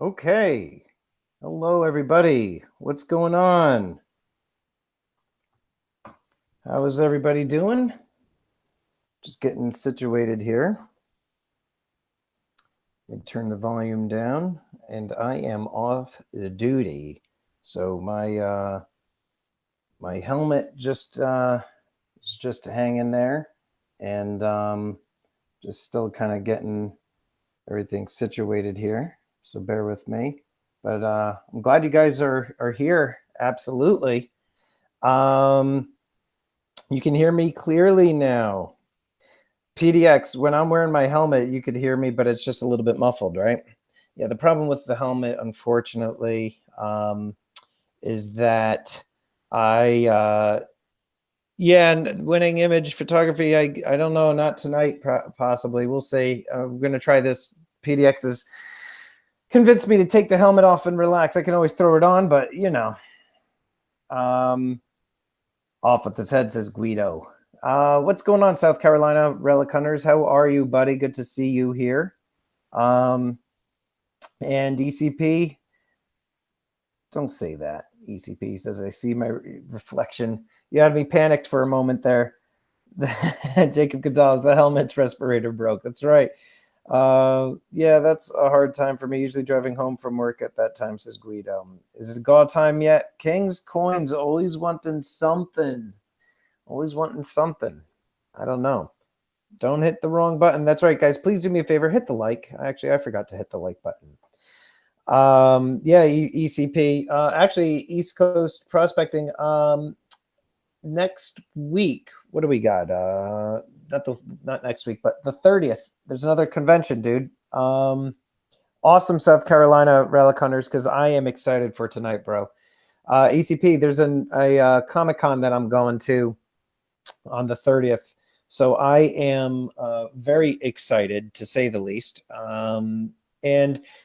Okay. Hello, everybody. What's going on? How is everybody doing? Just getting situated here. Let me turn the volume down, and I am off the duty. So my helmet just is just hanging there, and just still kind of getting everything situated here. So bear with me. But I'm glad you guys are here. Absolutely. You can hear me clearly now. PDX, when I'm wearing my helmet, you could hear me, but it's just a little bit muffled, right? Yeah, the problem with the helmet, unfortunately, is that and winning image photography, I don't know, not tonight, possibly. We'll see. I'm going to try this. PDX has convinced me to take the helmet off and relax. I can always throw it on, but, off with his head, says Guido. What's going on, South Carolina Relic Hunters? How are you, buddy? Good to see you here. And ECP, don't say that. ECP says, I see my reflection. You had me panicked for a moment there. Jacob Gonzalez, the helmet's respirator broke. That's right. Yeah, that's a hard time for me. Usually driving home from work at that time, says Guido. Is it God time yet? King's coins, always wanting something. Always wanting something. I don't know. Don't hit the wrong button. That's right, guys. Please do me a favor. Hit the like. Actually, I forgot to hit the like button. Yeah, ECP. Actually, East Coast prospecting. Next week, what do we got? Not next week, but the 30th. There's another convention, dude. Awesome South Carolina Relic Hunters, because I am excited for tonight, bro. ECP, there's a Comic-Con that I'm going to on the 30th. So I am very excited, to say the least. And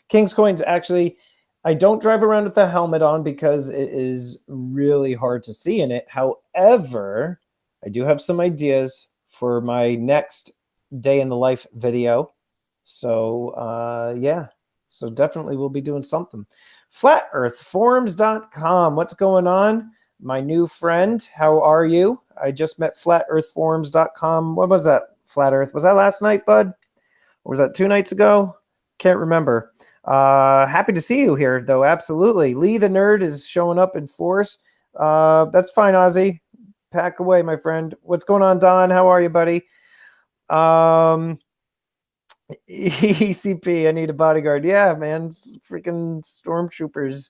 King's Coins, actually, I don't drive around with the helmet on because it is really hard to see in it. However, I do have some ideas for my next day in the life video. So yeah, so definitely we'll be doing something. FlatEarthForums.com. What's going on? My new friend, how are you? I just met FlatEarthForums.com. What was that, Flat Earth? Was that last night, bud? Or was that 2 nights ago? Can't remember. Happy to see you here, though. Absolutely. Lee the Nerd is showing up in force. That's fine, Ozzy. Pack away, my friend. What's going on, Don? How are you, buddy? ECP, I need a bodyguard. Yeah, man. Freaking stormtroopers.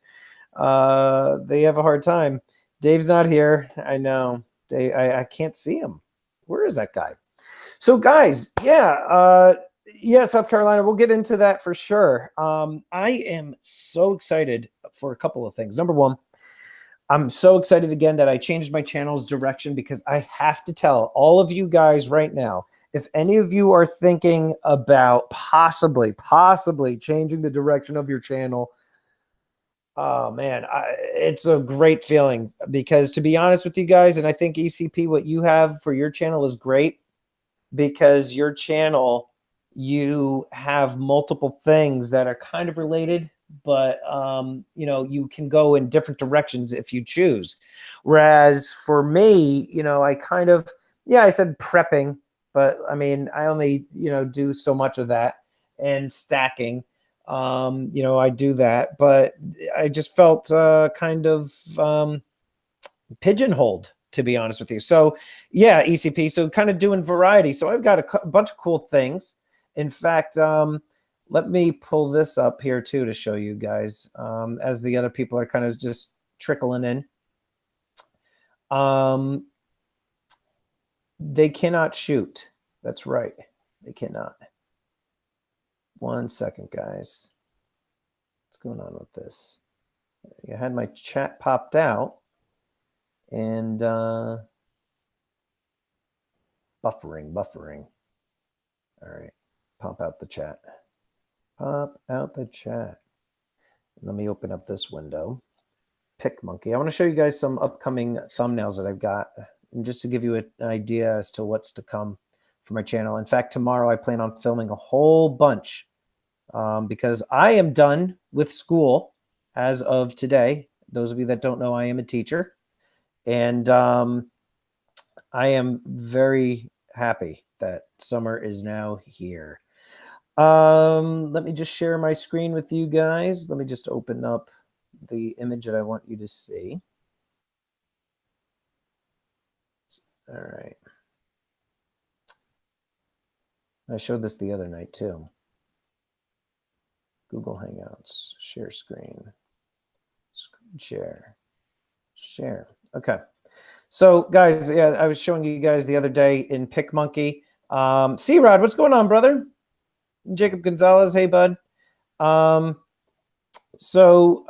They have a hard time. Dave's not here. I know. I can't see him. Where is that guy? So, guys, yeah, South Carolina, we'll get into that for sure. I am so excited for a couple of things. Number one, I'm so excited again that I changed my channel's direction, because I have to tell all of you guys right now, if any of you are thinking about possibly changing the direction of your channel, oh man, it's a great feeling, because to be honest with you guys, and I think ECP, what you have for your channel is great, because your channel, you have multiple things that are kind of related, but you can go in different directions if you choose. Whereas for me, I kind of, I said prepping, but I mean, I only, do so much of that, and stacking. I do that, but I just felt kind of pigeonholed, to be honest with you. So yeah, ECP, so kind of doing variety. So I've got a bunch of cool things. In fact, let me pull this up here too to show you guys, as the other people are kind of just trickling in. They cannot shoot. That's right. They cannot. 1 second, guys. What's going on with this? I had my chat popped out, and buffering. All right, pop out the chat. Pop out the chat. Let me open up this window. Pick Monkey. I want to show you guys some upcoming thumbnails that I've got, and just to give you an idea as to what's to come for my channel. In fact, tomorrow I plan on filming a whole bunch because I am done with school as of today. Those of you that don't know, I am a teacher, and I am very happy that summer is now here. Let me just share my screen with you guys. Let me just open up the image that I want you to see. All right. I showed this the other night too. Google Hangouts, share screen, screen share, share. Okay. So guys, yeah, I was showing you guys the other day in PicMonkey. C-Rod, what's going on, brother? Jacob Gonzalez, hey, bud. So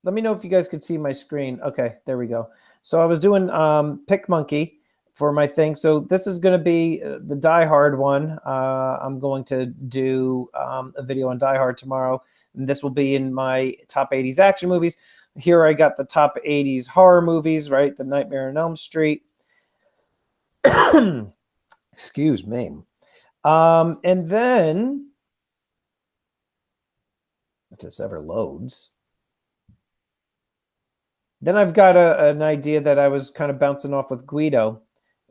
let me know if you guys could see my screen. Okay, there we go. So I was doing PicMonkey for my thing. So this is going to be the Die Hard one. I'm going to do a video on Die Hard tomorrow. And this will be in my top 80s action movies. Here I got the top 80s horror movies, right? The Nightmare on Elm Street. Excuse me. And then, if this ever loads, then I've got an idea that I was kind of bouncing off with Guido,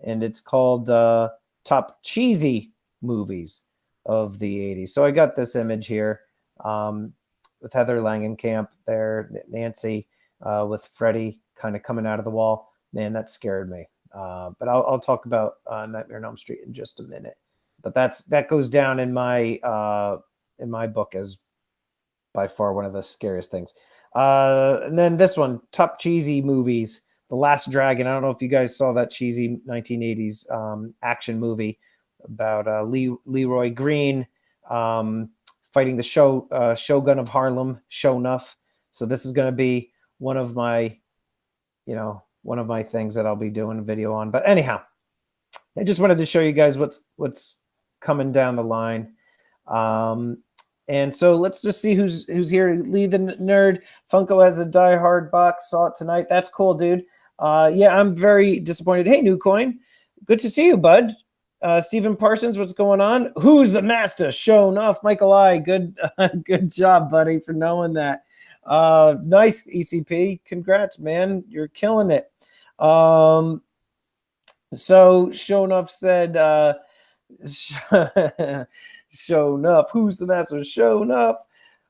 and it's called Top Cheesy Movies of the 80s. So I got this image here with Heather Langenkamp there, Nancy, with Freddie kind of coming out of the wall. Man, that scared me. But I'll talk about Nightmare on Elm Street in just a minute. But that goes down in my book as by far one of the scariest things. And then this one, Top Cheesy Movies, The Last Dragon. I don't know if you guys saw that cheesy 1980s action movie about Leroy Green fighting the Shogun of Harlem, Sho'nuff. So this is going to be one of my things that I'll be doing a video on. But anyhow, I just wanted to show you guys what's coming down the line. And so let's just see who's here. Lee the Nerd. Funko has a Die Hard box. Saw it tonight. That's cool, dude. Yeah, I'm very disappointed. Hey, New Coin. Good to see you, bud. Stephen Parsons, what's going on? Who's the master? Sho'nuff. Michael I. Good, good job, buddy, for knowing that. Nice, ECP. Congrats, man. You're killing it. So Sho'nuff said, Sho'nuff. Who's the master? Sho'nuff.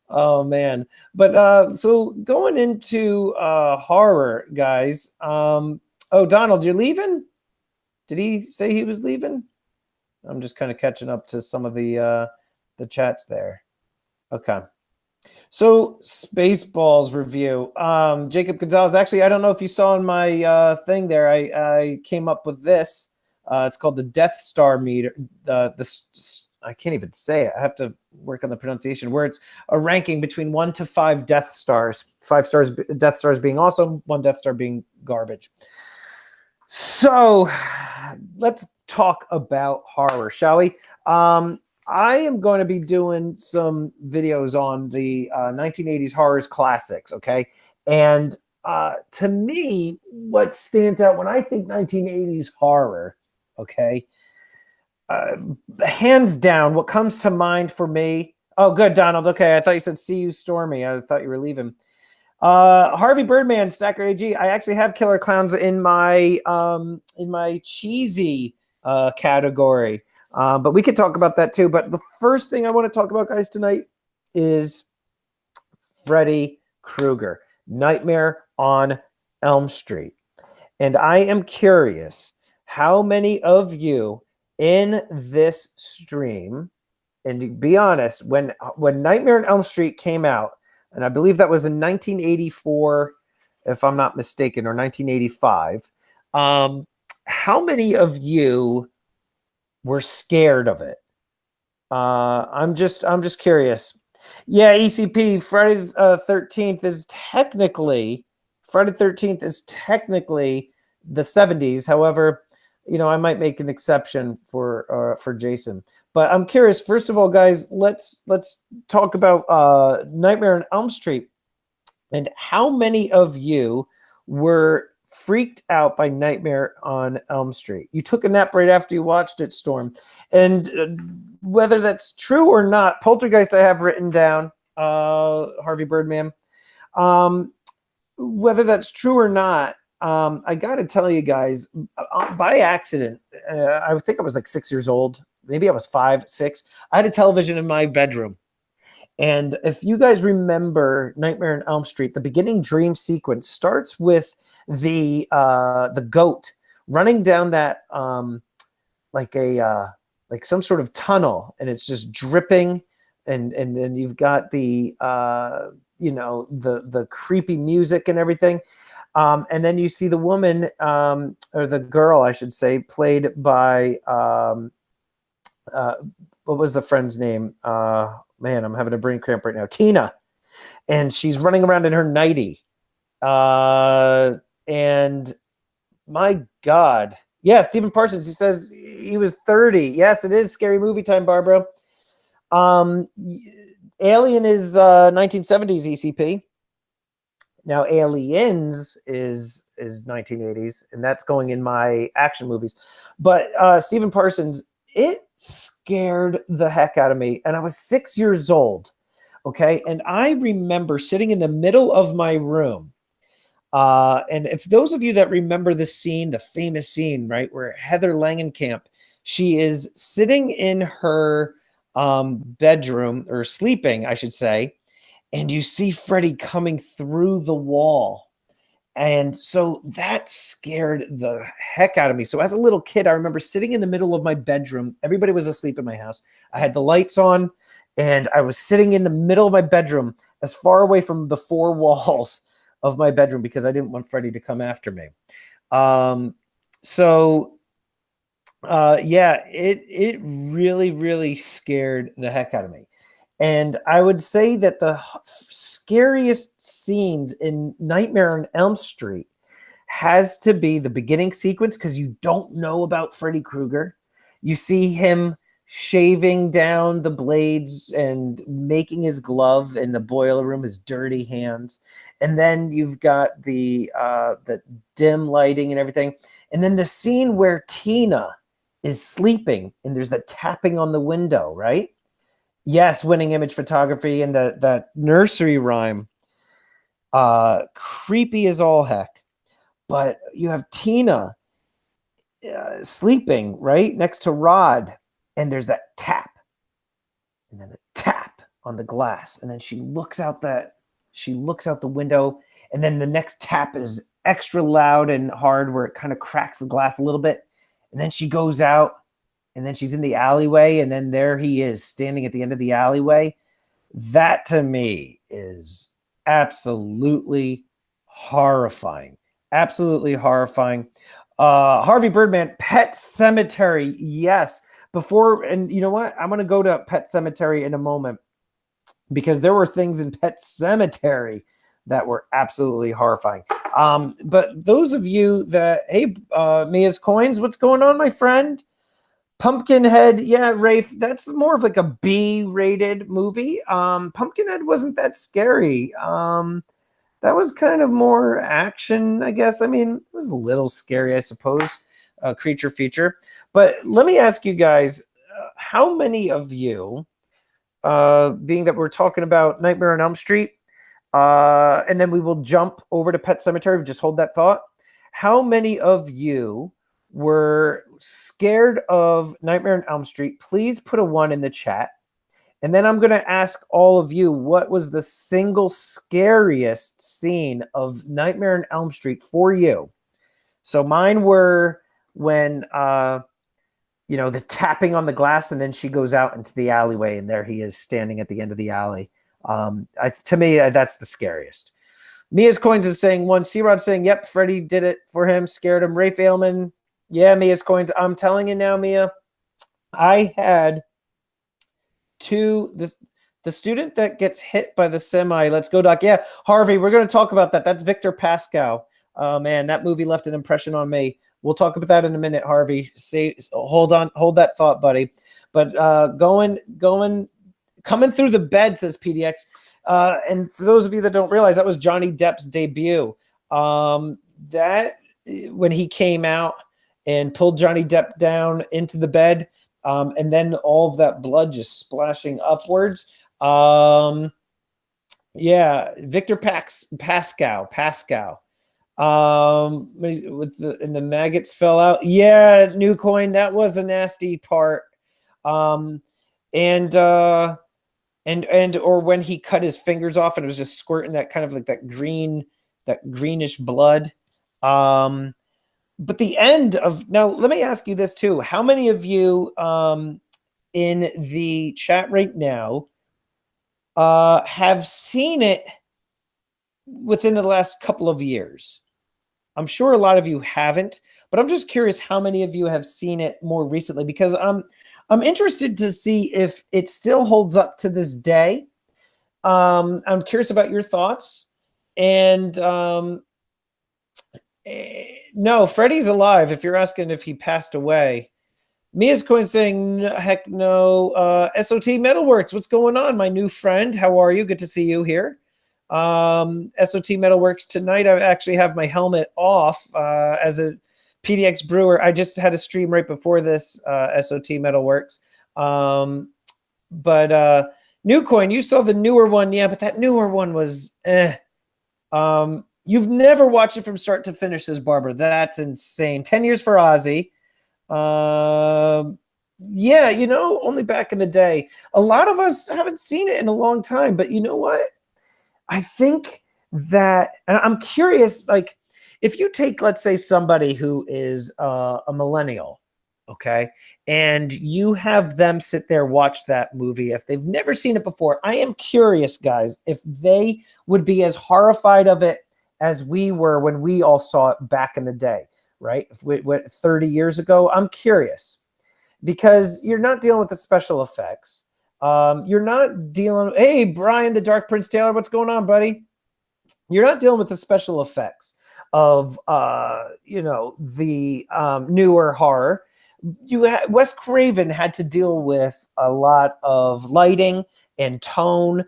Oh man. But so going into horror, guys. Oh, Donald, you're leaving? Did he say he was leaving? I'm just kind of catching up to some of the chats there. Okay. So Spaceballs review. Jacob Gonzalez. Actually, I don't know if you saw in my thing there. I came up with this. It's called the Death Star meter. I can't even say it. I have to work on the pronunciation, where it's a ranking between 1 to 5 Death Stars. 5 stars, Death Stars being awesome, 1 Death Star being garbage. So let's talk about horror, shall we? I am going to be doing some videos on the 1980s horrors classics, okay? And to me, what stands out when I think 1980s horror, okay, hands down, what comes to mind for me. Oh, good, Donald. Okay, I thought you said see you, Stormy. I thought you were leaving. Harvey Birdman, Stacker AG. I actually have Killer Clowns in my cheesy category, but we could talk about that too. But the first thing I want to talk about, guys, tonight is Freddy Krueger, Nightmare on Elm Street, and I am curious how many of you in this stream, and to be honest, when Nightmare on Elm Street came out, and I believe that was in 1984, if I'm not mistaken, or 1985, how many of you were scared of it? I'm just curious. Yeah, ECP, Friday 13th is technically the 70s. However, you know, I might make an exception for Jason. But I'm curious. First of all, guys, let's talk about Nightmare on Elm Street, and how many of you were freaked out by Nightmare on Elm Street. You took a nap right after you watched it, Storm. And whether that's true or not, Poltergeist I have written down, Harvey Birdman. Whether that's true or not, I got to tell you guys, by accident, I think I was like 6 years old. Maybe I was 5, 6. I had a television in my bedroom. And if you guys remember Nightmare on Elm Street, the beginning dream sequence starts with the goat running down that like some sort of tunnel, and it's just dripping, and then you've got the the creepy music and everything. And then you see the woman, or the girl, I should say, played by what was the friend's name? Man, I'm having a brain cramp right now. Tina. And she's running around in her nightie. And my God. Yeah, Stephen Parsons, he says he was 30. Yes, it is scary movie time, Barbara. Alien is 1970s ECP. Now, Aliens is 1980s, and that's going in my action movies. But Stephen Parsons, it scared the heck out of me. And I was 6 years old, okay? And I remember sitting in the middle of my room. And if those of you that remember the scene, the famous scene, right, where Heather Langenkamp, she is sitting in her bedroom, or sleeping, I should say, and you see Freddy coming through the wall. And so that scared the heck out of me. So as a little kid, I remember sitting in the middle of my bedroom. Everybody was asleep in my house. I had the lights on, and I was sitting in the middle of my bedroom, as far away from the four walls of my bedroom, because I didn't want Freddy to come after me. Yeah, it really, really scared the heck out of me. And I would say that the scariest scenes in Nightmare on Elm Street has to be the beginning sequence, because you don't know about Freddy Krueger. You see him shaving down the blades and making his glove in the boiler room, his dirty hands. And then you've got the dim lighting and everything. And then the scene where Tina is sleeping and there's the tapping on the window, right? Yes, winning image photography, and that nursery rhyme. Creepy as all heck. But you have Tina sleeping right next to Rod, and there's that tap, and then the tap on the glass, and then she looks out the window, and then the next tap is extra loud and hard, where it kind of cracks the glass a little bit, and then she goes out. And then she's in the alleyway, and then there he is standing at the end of the alleyway. That to me is absolutely horrifying. Absolutely horrifying. Harvey Birdman, Pet Sematary. Yes. And you know what? I'm going to go to Pet Sematary in a moment, because there were things in Pet Sematary that were absolutely horrifying. But those of you that, hey, Mia's Coins, what's going on, my friend? Pumpkinhead, yeah, Rafe, that's more of like a B-rated movie. Pumpkinhead wasn't that scary. That was kind of more action, I guess. I mean, it was a little scary, I suppose, creature feature. But let me ask you guys, how many of you, being that we're talking about Nightmare on Elm Street, and then we will jump over to Pet Sematary, just hold that thought. How many of you were scared of Nightmare on Elm Street? Please put a 1 in the chat. And then I'm going to ask all of you, what was the single scariest scene of Nightmare on Elm Street for you? So mine were when, the tapping on the glass, and then she goes out into the alleyway, and there he is standing at the end of the alley. To me, that's the scariest. Mia's Coins is saying 1. C-Rod saying, yep, Freddy did it for him, scared him. Rafe Ailman, yeah, Mia's Coins. I'm telling you now, Mia, I had 2. The student that gets hit by the semi. Let's go, Doc. Yeah, Harvey, we're going to talk about that. That's Victor Pascal. Oh, man, that movie left an impression on me. We'll talk about that in a minute, Harvey. Hold that thought, buddy. But coming through the bed, says PDX. And for those of you that don't realize, that was Johnny Depp's debut. That when he came out and pulled Johnny Depp down into the bed, and then all of that blood just splashing upwards. Yeah, Victor Pascal. And the maggots fell out. Yeah, New Coin, that was a nasty part. Or when he cut his fingers off and it was just squirting that kind of like that greenish blood. But the end of, now let me ask you this too. How many of you in the chat right now have seen it within the last couple of years? I'm sure a lot of you haven't, but I'm just curious how many of you have seen it more recently, because I'm interested to see if it still holds up to this day. I'm curious about your thoughts. And no, Freddie's alive. If you're asking if he passed away. Mia's Coin saying, heck no. SOT Metalworks, what's going on, my new friend? How are you? Good to see you here. SOT Metalworks tonight. I actually have my helmet off as a PDX brewer. I just had a stream right before this, SOT Metalworks. But New Coin, you saw the newer one. Yeah, but that newer one was you've never watched it from start to finish, says Barbara. That's insane. 10 years for Ozzy. Yeah, you know, only back in the day. A lot of us haven't seen it in a long time, but you know what? I think that, and I'm curious, like, if you take, let's say, somebody who is a millennial, okay, and you have them sit there, watch that movie, if they've never seen it before, I am curious, guys, if they would be as horrified of it as we were when we all saw it back in the day, right? 30 years ago. I'm curious, because you're not dealing with the special effects. You're not dealing, hey, Brian, the Dark Prince Taylor, what's going on, buddy? You're not dealing with the special effects of, you know, the newer horror. Wes Craven had to deal with a lot of lighting and tone.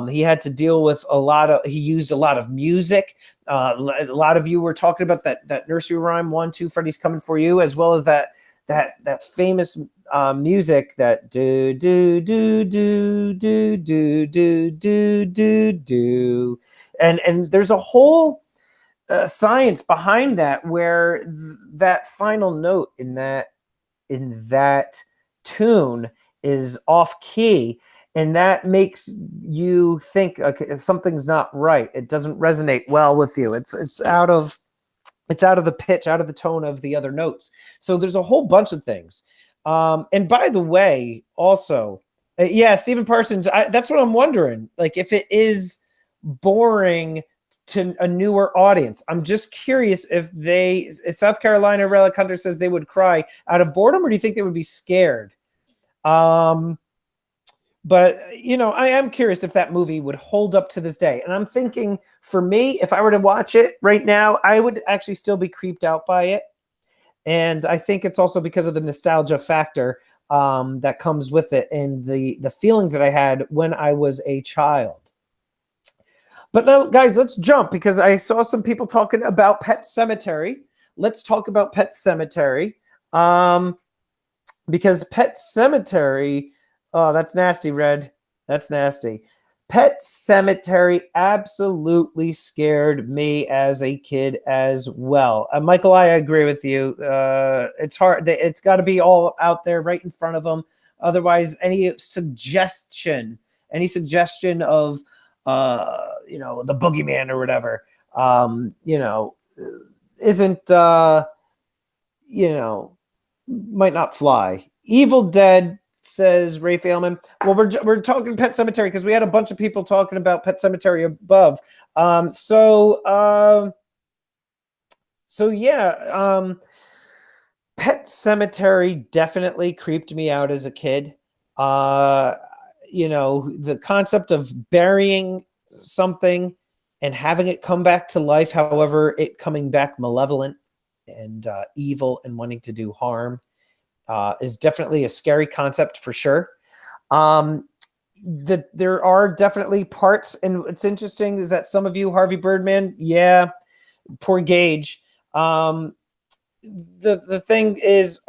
He had to deal with he used a lot of music. A lot of you were talking about that nursery rhyme, 1, 2, Freddy's coming for you, as well as that famous music, that do do do do do do do do do do, and there's a whole science behind that, where that final note in that tune is off key, and that makes you think, okay, something's not right. It doesn't resonate well with you. It's out of the pitch, out of the tone of the other notes. So there's a whole bunch of things. And by the way, also, yeah, Stephen Parsons, that's what I'm wondering. Like, if it is boring to a newer audience. I'm just curious if South Carolina Relic Hunter says they would cry out of boredom, or do you think they would be scared? But, you know, I am curious if that movie would hold up to this day. And I'm thinking, for me, if I were to watch it right now, I would actually still be creeped out by it. And I think it's also because of the nostalgia factor that comes with it, and the feelings that I had when I was a child. But now, guys, let's jump, because I saw some people talking about Pet Sematary. Let's talk about Pet Sematary. Because Pet Sematary, oh, that's nasty, Red. That's nasty. Pet Sematary absolutely scared me as a kid as well. Michael, I agree with you. It's hard. It's got to be all out there right in front of them. Otherwise, any suggestion of, you know, the boogeyman or whatever, you know, isn't, you know, might not fly. Evil Dead, says Ray Failman. Well, we're talking Pet Sematary because we had a bunch of people talking about Pet Sematary above. So yeah, Pet Sematary definitely creeped me out as a kid. You know, the concept of burying something and having it come back to life, however, it coming back malevolent and evil and wanting to do harm, is definitely a scary concept for sure. There are definitely parts, and what's interesting is that some of you, Harvey Birdman, yeah, poor Gage, The thing is,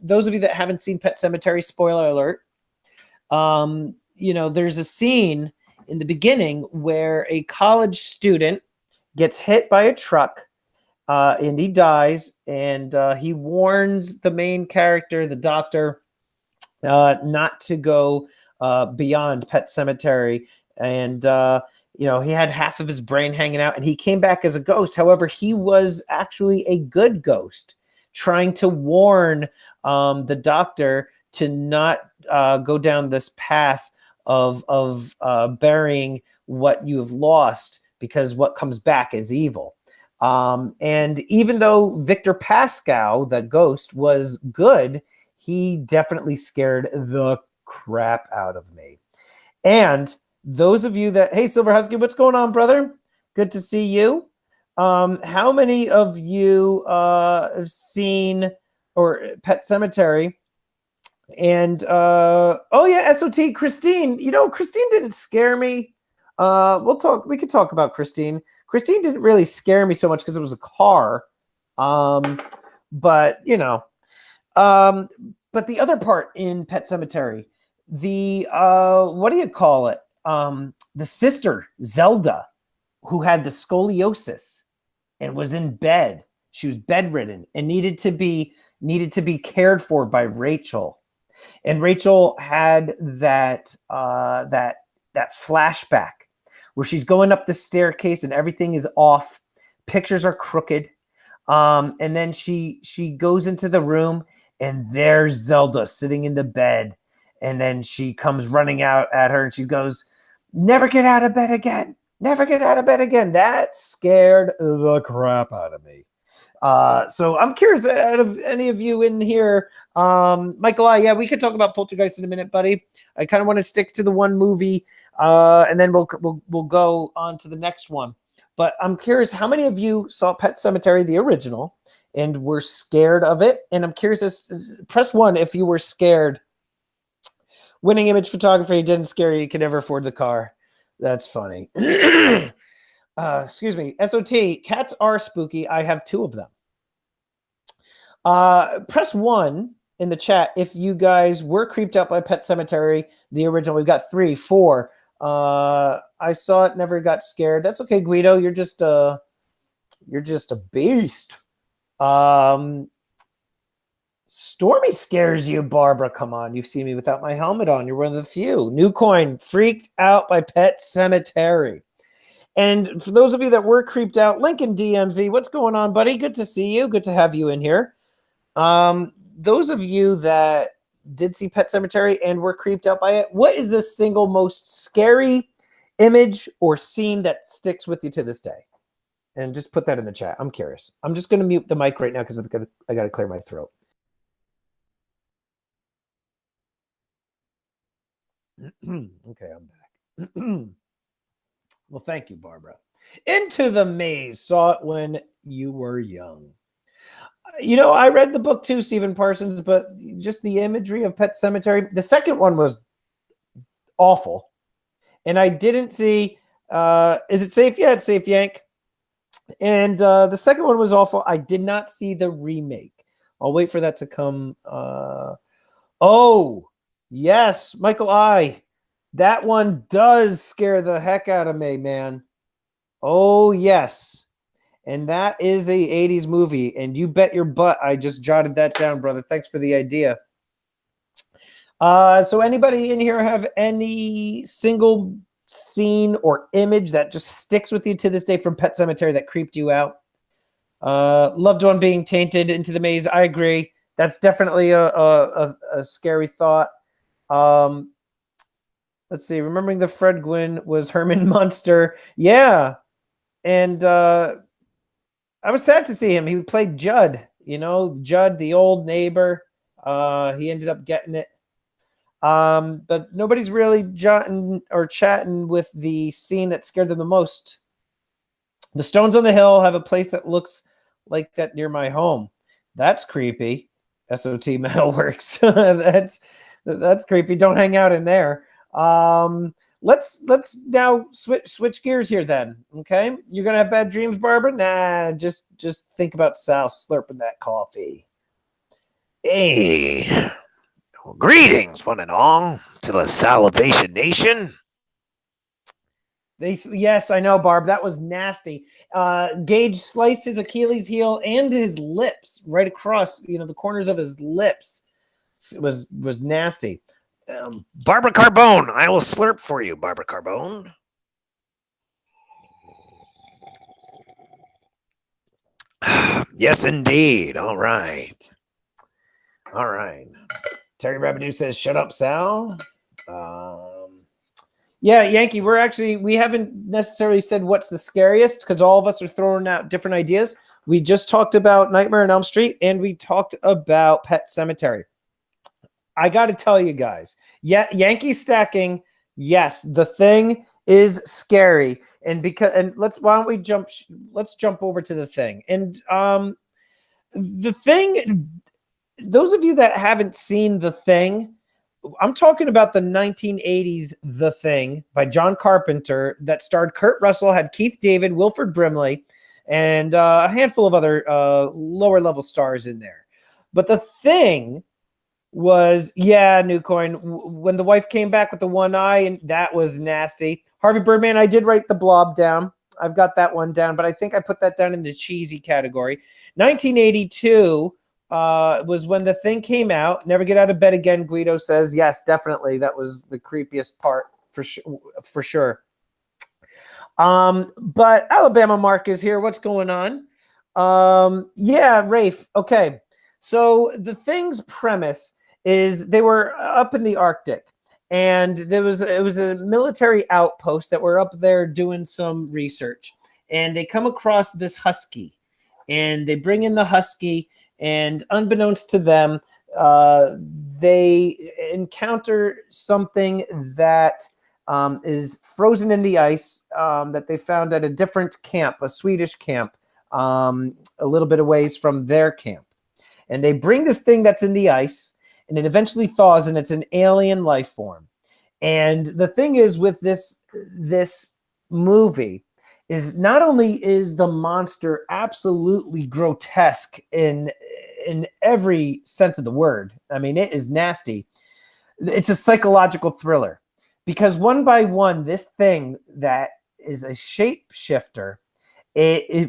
those of you that haven't seen Pet Sematary, spoiler alert, there's a scene in the beginning where a college student gets hit by a truck, and he dies, and he warns the main character, the doctor, not to go beyond Pet Cemetery. And he had half of his brain hanging out, and he came back as a ghost. However, he was actually a good ghost, trying to warn the doctor to not go down this path of burying what you have lost, because what comes back is evil. And even though Victor Pascal, the ghost, was good, he definitely scared the crap out of me. And those of you that, hey, Silver Husky, what's going on, brother? Good to see you. How many of you have seen or Pet Cemetery? And oh yeah, SOT Christine. Christine didn't scare me. We could talk about Christine. Christine didn't really scare me so much because it was a car. But the other part in Pet Cemetery, the what do you call it? The sister Zelda, who had the scoliosis and was in bed. She was bedridden and needed to be cared for by Rachel. And Rachel had that flashback where she's going up the staircase and everything is off. Pictures are crooked. And then she goes into the room, and there's Zelda sitting in the bed. And then she comes running out at her, and she goes, "Never get out of bed again. Never get out of bed again." That scared the crap out of me. So I'm curious, out of any of you in here, Michael, yeah, we could talk about Poltergeist in a minute, buddy. I kind of want to stick to the one movie, and then we'll go on to the next one. But I'm curious, how many of you saw Pet Sematary, the original, and were scared of it? And I'm curious, press 1 if you were scared. Winning image photography didn't scare you. You could never afford the car. That's funny. Excuse me. SOT, cats are spooky. I have 2 of them. Press 1 in the chat if you guys were creeped out by Pet Sematary, the original. We've got 3, 4. I saw it, never got scared. That's okay, Guido. You're just a beast. Stormy scares you, Barbara. Come on, you've seen me without my helmet on. You're one of the few. New coin, freaked out by Pet Sematary. And for those of you that were creeped out, Lincoln DMZ, what's going on, buddy? Good to see you. Good to have you in here. Those of you that did see Pet Sematary and were creeped out by it, what is the single most scary image or scene that sticks with you to this day? And just put that in the chat. I'm curious. I'm just going to mute the mic right now because I got to clear my throat. Okay, I'm back. Well, thank you, Barbara. Into the Maze. Saw it when you were young. I read the book too, Stephen Parsons, but just the imagery of Pet Sematary. The second one was awful. And I didn't see, is it safe? Yeah, it's safe, Yank. And the second one was awful. I did not see the remake. I'll wait for that to come. Oh, yes, Michael I. That one does scare the heck out of me, man. Oh, yes. And that is a 80s movie. And you bet your butt I just jotted that down, brother. Thanks for the idea. So anybody in here have any single scene or image that just sticks with you to this day from Pet Sematary that creeped you out? Loved one being tainted into the maze. I agree. That's definitely a scary thought. Let's see. Remembering the Fred Gwynn was Herman Munster. Yeah. And I was sad to see him. He played Judd, Judd, the old neighbor. He ended up getting it. But nobody's really jotting or chatting with the scene that scared them the most. The Stones on the Hill have a place that looks like that near my home. That's creepy. SOT Metalworks. That's creepy. Don't hang out in there. let's now switch gears here then. Okay, you're gonna have bad dreams, Barbara? Nah, just think about Sal slurping that coffee. Hey, greetings, one and all, to the Salivation Nation. Yes, I know, Barb. That was nasty. Gage sliced his Achilles heel and his lips right across, the corners of his lips. It was nasty. Barbara Carbone, I will slurp for you, Barbara Carbone. Yes, indeed. All right. Terry Rabideau says, "Shut up, Sal." Yeah, Yankee, we haven't necessarily said what's the scariest because all of us are throwing out different ideas. We just talked about Nightmare on Elm Street and we talked about Pet Sematary. I got to tell you guys, Yankee stacking, yes, The Thing is scary. Let's jump over to The Thing. And The Thing, those of you that haven't seen The Thing, I'm talking about the 1980s The Thing by John Carpenter that starred Kurt Russell, had Keith David, Wilford Brimley, and a handful of other lower level stars in there. But The Thing was, New Coin, when the wife came back with the one eye, and that was nasty. Harvey Birdman, I did write The Blob down. I've got that one down, but I think I put that down in the cheesy category. 1982 was when The Thing came out. Never Get Out of Bed Again, Guido says. Yes, definitely. That was the creepiest part for sure. But Alabama Mark is here. What's going on? Rafe. Okay. So The Thing's premise is they were up in the Arctic, and it was a military outpost that were up there doing some research, and they come across this husky, and they bring in the husky, and unbeknownst to them, they encounter something that is frozen in the ice that they found at a different camp, a Swedish camp, a little bit a ways from their camp. And they bring this thing that's in the ice, and it eventually thaws, and it's an alien life form. And the thing is with this movie is not only is the monster absolutely grotesque in every sense of the word. I mean, it is nasty. It's a psychological thriller because one by one, this thing that is a shapeshifter,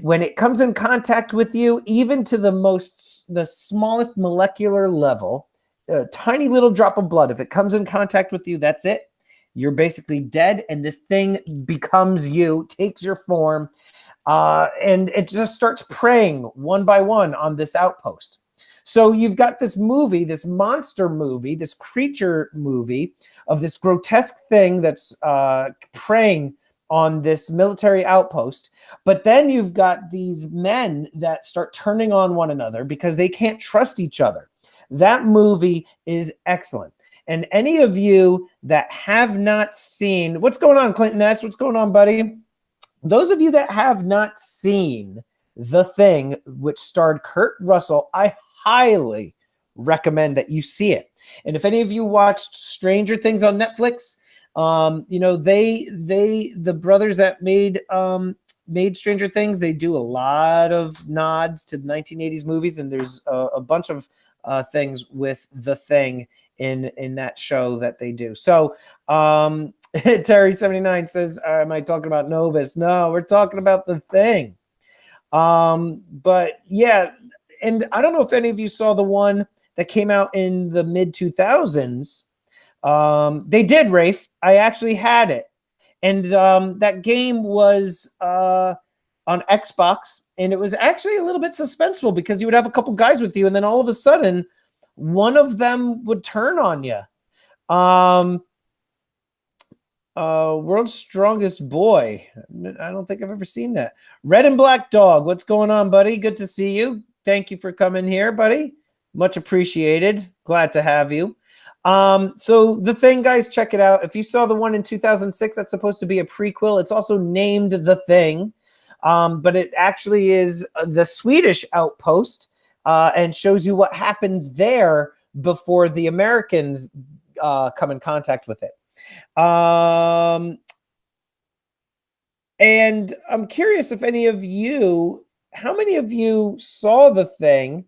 when it comes in contact with you, even to the smallest molecular level, a tiny little drop of blood, if it comes in contact with you, that's it. You're basically dead, and this thing becomes you, takes your form, and it just starts preying one by one on this outpost. So you've got this movie, this monster movie, this creature movie of this grotesque thing that's preying on this military outpost. But then you've got these men that start turning on one another because they can't trust each other. That movie is excellent. And any of you that have not seen, what's going on, Clinton S? What's going on, buddy? Those of you that have not seen The Thing, which starred Kurt Russell, I highly recommend that you see it. And if any of you watched Stranger Things on Netflix, the brothers that made Stranger Things, they do a lot of nods to the 1980s movies, and there's a bunch of things with The Thing in that show that they do. So Terry79 says, am I talking about Novus? No, we're talking about The Thing. But yeah, and I don't know if any of you saw the one that came out in the mid 2000s. They did, Rafe. I actually had it. And that game was on Xbox, and it was actually a little bit suspenseful because you would have a couple guys with you, and then all of a sudden, one of them would turn on you. World's Strongest Boy. I don't think I've ever seen that. Red and Black Dog. What's going on, buddy? Good to see you. Thank you for coming here, buddy. Much appreciated. Glad to have you. So The Thing, guys, check it out. If you saw the one in 2006, that's supposed to be a prequel. It's also named The Thing, but it actually is the Swedish outpost and shows you what happens there before the Americans come in contact with it. And I'm curious if how many of you saw The Thing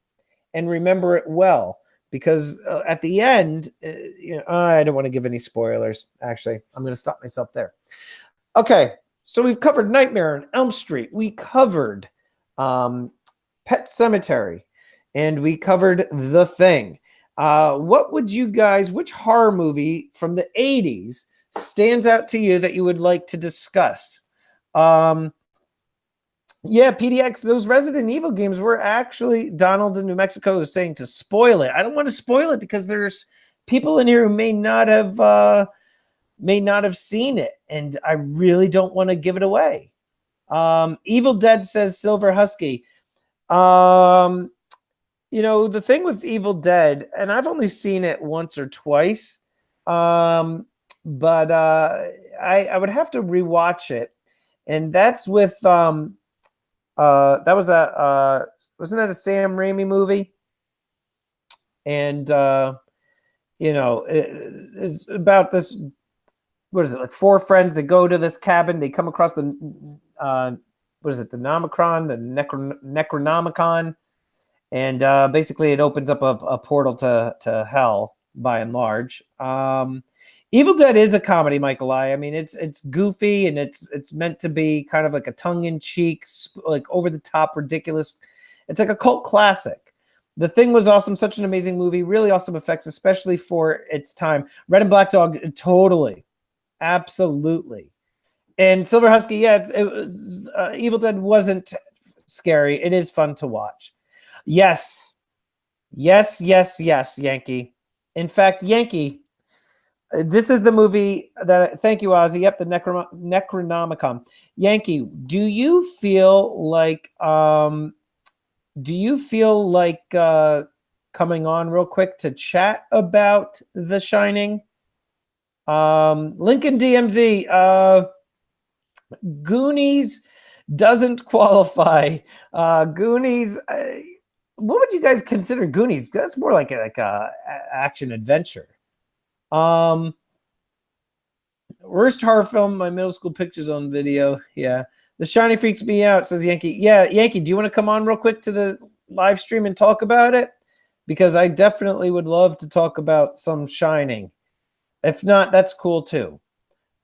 and remember it well? Because at the end, I don't want to give any spoilers. Actually, I'm going to stop myself there. Okay, so we've covered Nightmare on Elm Street. We covered Pet Sematary, and we covered The Thing. Which horror movie from the 80s stands out to you that you would like to discuss? Yeah, PDX, those Resident Evil games were actually, Donald in New Mexico is saying to spoil it. I don't want to spoil it because there's people in here who may not have seen it, and I really don't want to give it away. Evil Dead says Silver Husky. The thing with Evil Dead, and I've only seen it once or twice, but I would have to rewatch it, and that's with that was wasn't that a Sam Raimi movie? And it's about this. What is it, like 4 friends that go to this cabin? They come across the what is it, the Necronomicon, and basically it opens up a portal to hell by and large. Evil Dead is a comedy, Michael I. I mean, it's goofy, and it's meant to be kind of like a tongue-in-cheek, like over-the-top, ridiculous. It's like a cult classic. The Thing was awesome, such an amazing movie, really awesome effects, especially for its time. Red and Black Dog, totally, absolutely. And Silver Husky, yeah, Evil Dead wasn't scary. It is fun to watch. Yes, Yankee. In fact, Yankee, this is the movie that, thank you, Ozzy. Yep, the Necronomicon. Yankee, do you feel like coming on real quick to chat about The Shining? Lincoln DMZ, Goonies doesn't qualify. Goonies, what would you guys consider Goonies? That's more like a action adventure. Worst horror film, my middle school pictures on video. Yeah. The Shining freaks me out, says Yankee. Yeah, Yankee, do you want to come on real quick to the live stream and talk about it? Because I definitely would love to talk about some Shining. If not, that's cool too.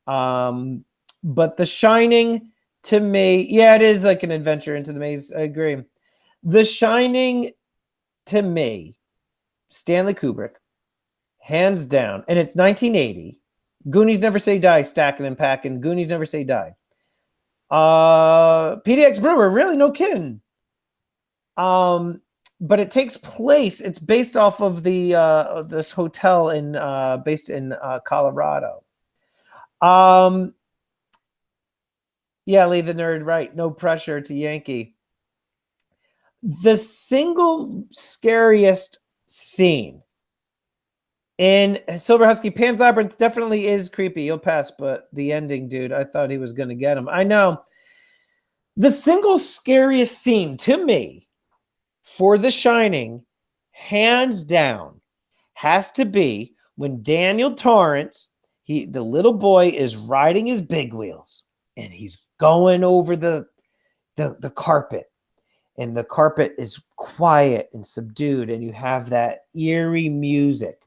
But The Shining, to me, yeah, it is like an adventure into the maze. I agree. The Shining, to me, Stanley Kubrick, hands down, and it's 1980. Goonies Never Say Die, stacking and packing. Goonies Never Say Die. PDX Brewer, really, no kidding. But it takes place. It's based off of the this hotel based in Colorado. Yeah, Lee the Nerd, right? No pressure to Yankee. The single scariest scene in Silver Husky, Pan's Labyrinth definitely is creepy. You'll pass, but the ending, dude, I thought he was going to get him. I know. The single scariest scene to me for The Shining, hands down, has to be when Daniel Torrance, the little boy, is riding his big wheels, and he's going over the carpet. And the carpet is quiet and subdued, and you have that eerie music.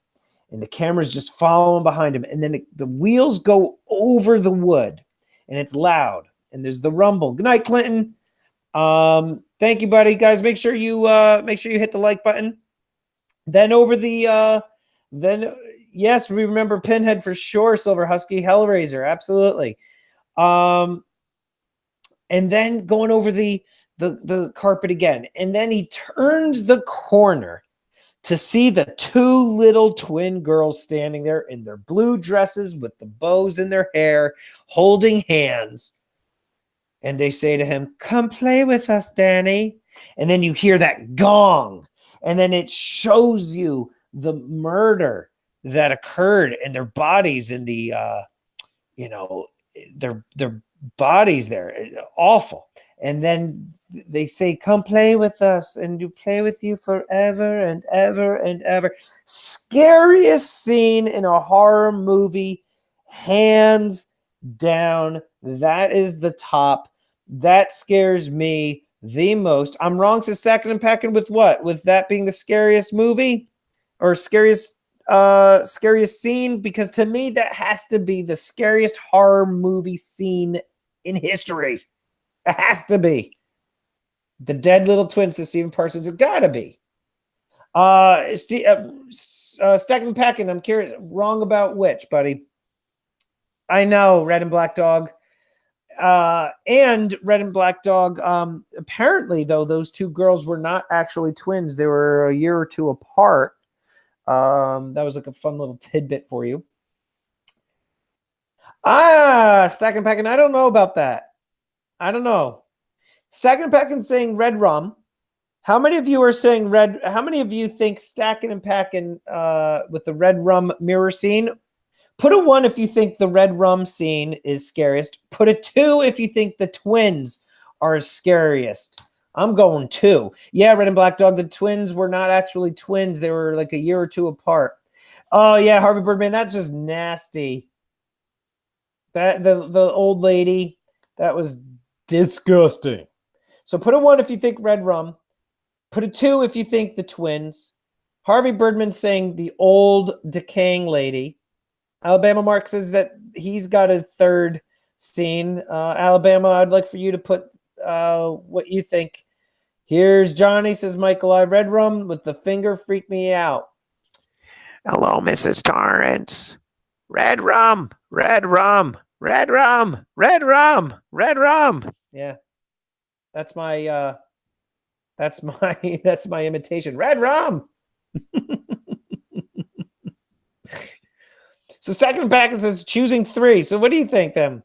And the camera's just following behind him. And then the wheels go over the wood, and it's loud. And there's the rumble. Good night, Clinton. Thank you, buddy. Guys, make sure you hit the like button. Then yes, we remember Pinhead for sure. Silver Husky, Hellraiser, absolutely. And then going over the carpet again. And then he turns the corner to see the 2 little twin girls standing there in their blue dresses with the bows in their hair, holding hands. And they say to him, "Come play with us, Danny." And then you hear that gong. And then it shows you the murder that occurred in their bodies in the, their bodies there. Awful. And then they say, "Come play with us, and you play with you forever and ever and ever." Scariest scene in a horror movie, Hands down, that is the top. That scares me the most. I'm wrong, says Stacking and Packing, with what? With that being the scariest movie or scariest scene? Because to me, that has to be the scariest horror movie scene in history. It has to be. The dead little twins to Stephen Parsons. It gotta be. Stacking and Packing, I'm curious. Wrong about which, buddy? I know, Red and Black Dog. And Red and Black Dog, apparently, though, those two girls were not actually twins. They were a year or two apart. That was like a fun little tidbit for you. Stacking and Packing, I don't know about that. I don't know. Stacking and Packing saying red rum. How many of you are saying red? How many of you think Stacking and Packing with the red rum mirror scene? Put a 1 if you think the red rum scene is scariest. Put a 2 if you think the twins are scariest. I'm going 2. Yeah, Red and Black Dog, the twins were not actually twins. They were like a year or two apart. Oh, yeah, Harvey Birdman, that's just nasty. That the old lady, that was disgusting. So put a 1 if you think red rum. Put a 2 if you think the twins. Harvey Birdman saying the old decaying lady. Alabama Mark says that he's got a third scene. Alabama, I'd like for you to put what you think. Here's Johnny, says Michael I. Red rum with the finger freak me out. Hello, Mrs. Torrance. Red rum, red rum, red rum, red rum, red rum. Yeah. That's my that's my imitation. Red rum. So Stacking and Packing says choosing 3. So what do you think then?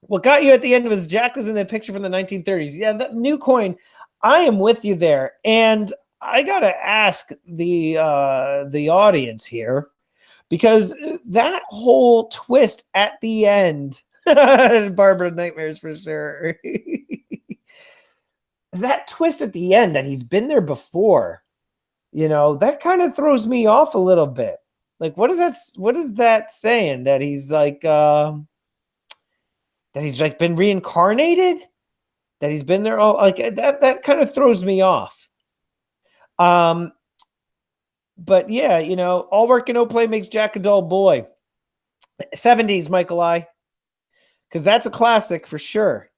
What got you at the end was Jack was in the picture from the 1930s. Yeah, that new coin. I am with you there. And I got to ask the audience here, because that whole twist at the end, Barbara Nightmares for sure. That twist at the end that he's been there before, that kind of throws me off a little bit. Like, what is that saying? That he's like been reincarnated? That he's been there all, like, that kind of throws me off. But yeah, all work and no play makes Jack a dull boy. 70s, Michael I. Because that's a classic for sure.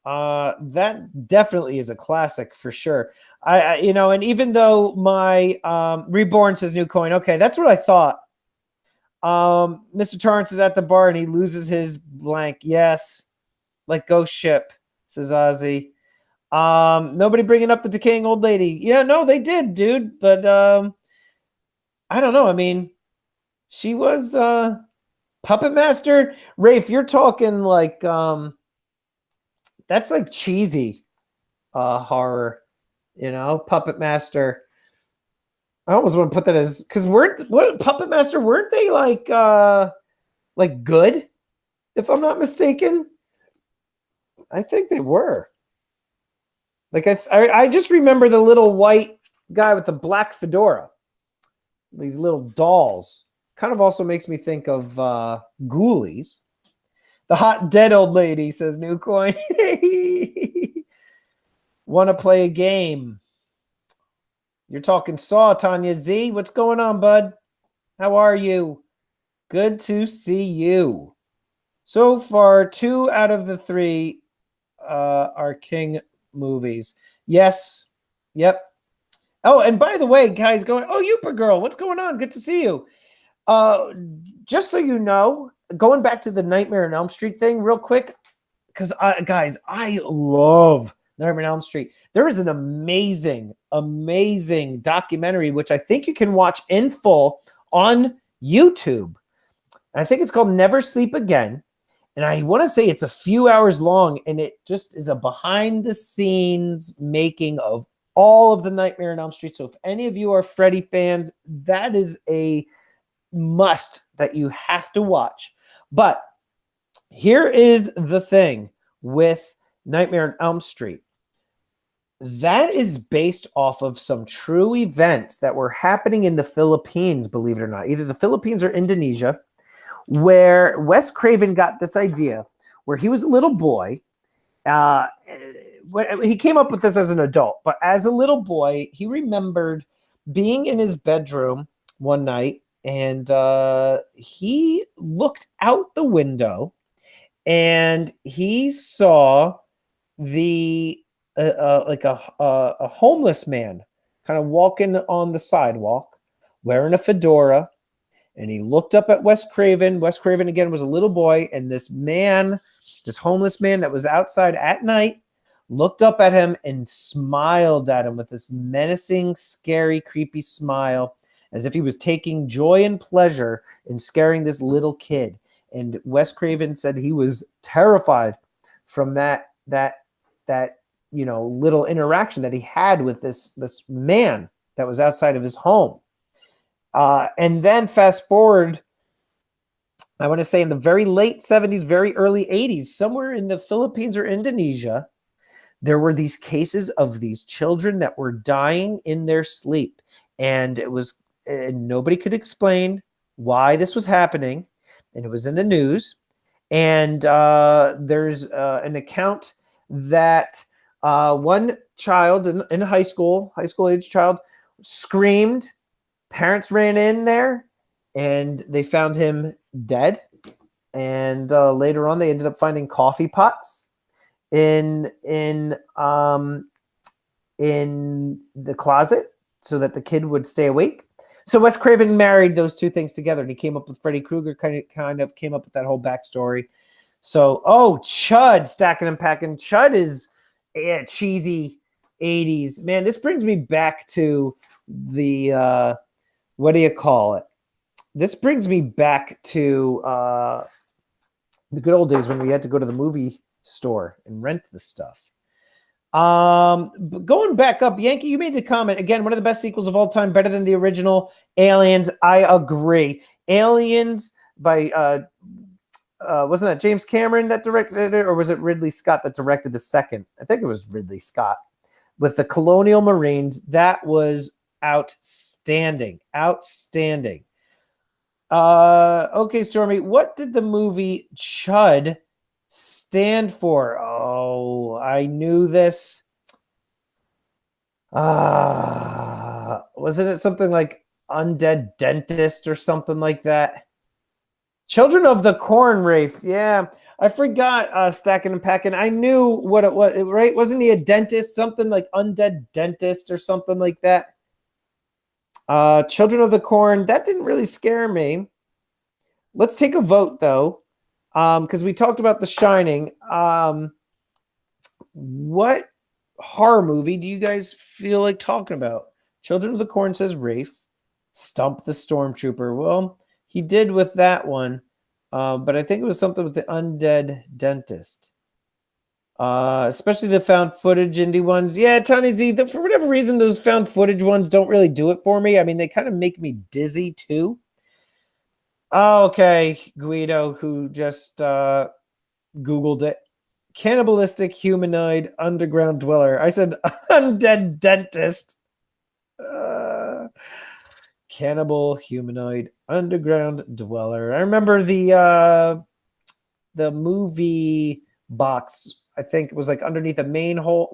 That definitely is a classic for sure. And even though my Reborn says new coin, okay, that's what I thought. Mr. Torrance is at the bar and he loses his blank. Yes, like Ghost Ship, says Ozzy. Nobody bringing up the decaying old lady. Yeah, no, they did, dude. But I don't know. I mean, she was Puppet Master. Rafe, you're talking like that's like cheesy horror. Puppet Master. I almost want to put that as, because Puppet Master, weren't they like good, if I'm not mistaken? I think they were. Like I just remember the little white guy with the black fedora. These little dolls. Kind of also makes me think of Ghoulies. The hot dead old lady, says New Coin. Want to play a game? You're talking Saw, Tanya Z. What's going on, bud? How are you? Good to see you. So far, 2 out of the 3 are King movies. Yes. Yep. Oh, and by the way, guys, Youper Girl, what's going on? Good to see you. Just so you know, going back to the Nightmare on Elm Street thing real quick, because guys, I love Nightmare on Elm Street. There is an amazing, amazing documentary, which I think you can watch in full on YouTube. And I think it's called Never Sleep Again. And I want to say it's a few hours long, and it just is a behind-the-scenes making of all of the Nightmare on Elm Street. So if any of you are Freddy fans, that is a must that you have to watch. But here is the thing with Nightmare on Elm Street. That is based off of some true events that were happening in the Philippines, believe it or not. Either the Philippines or Indonesia, where Wes Craven got this idea where he was a little boy. He came up with this as an adult, but as a little boy, he remembered being in his bedroom one night, and he looked out the window and he saw the like a homeless man kind of walking on the sidewalk wearing a fedora, and he looked up at Wes Craven. Wes Craven again was a little boy, and this homeless man that was outside at night looked up at him and smiled at him with this menacing, scary, creepy smile, as if he was taking joy and pleasure in scaring this little kid. And Wes Craven said he was terrified from that little interaction that he had with this man that was outside of his home. And then fast forward, I want to say in the very late 70s, very early 80s, somewhere in the Philippines or Indonesia, there were these cases of these children that were dying in their sleep. And nobody could explain why this was happening. And it was in the news. And there's an account that one child in high school age child screamed. Parents ran in there and they found him dead. And later on, they ended up finding coffee pots in the closet so that the kid would stay awake. So Wes Craven married those two things together, and he came up with Freddy Krueger, kind of came up with that whole backstory. So, Chud, Stacking and Packing. Chud is cheesy 80s. Man, this brings me back to the, what do you call it? This brings me back to the good old days when we had to go to the movie store and rent the stuff. Going back up, Yankee, you made the comment again, one of the best sequels of all time, better than the original Aliens. I agree. Aliens by wasn't that James Cameron that directed it, or was it Ridley Scott that directed the second? I think it was Ridley Scott with the Colonial Marines. That was outstanding. Okay, Stormy, what did the movie Chud stand for? Oh, I knew this. Wasn't it something like Undead Dentist or something like that? Children of the Corn, Rafe. Yeah, I forgot Stacking and Packing. I knew what it was, right? Wasn't he a dentist? Something like Undead Dentist or something like that. Children of the Corn. That didn't really scare me. Let's take a vote, though. Because we talked about The Shining. What horror movie do you guys feel like talking about? Children of the Corn says Rafe. Stump the Stormtrooper. Well, he did with that one. But I think it was something with the Undead Dentist. Especially the found footage indie ones. Yeah, Tony Z, for whatever reason, those found footage ones don't really do it for me. I mean, they kind of make me dizzy, too. Okay, Guido, who just Googled it. Cannibalistic humanoid underground dweller. I said undead dentist. Cannibal humanoid underground dweller. I remember the movie box. I think it was like underneath a manhole,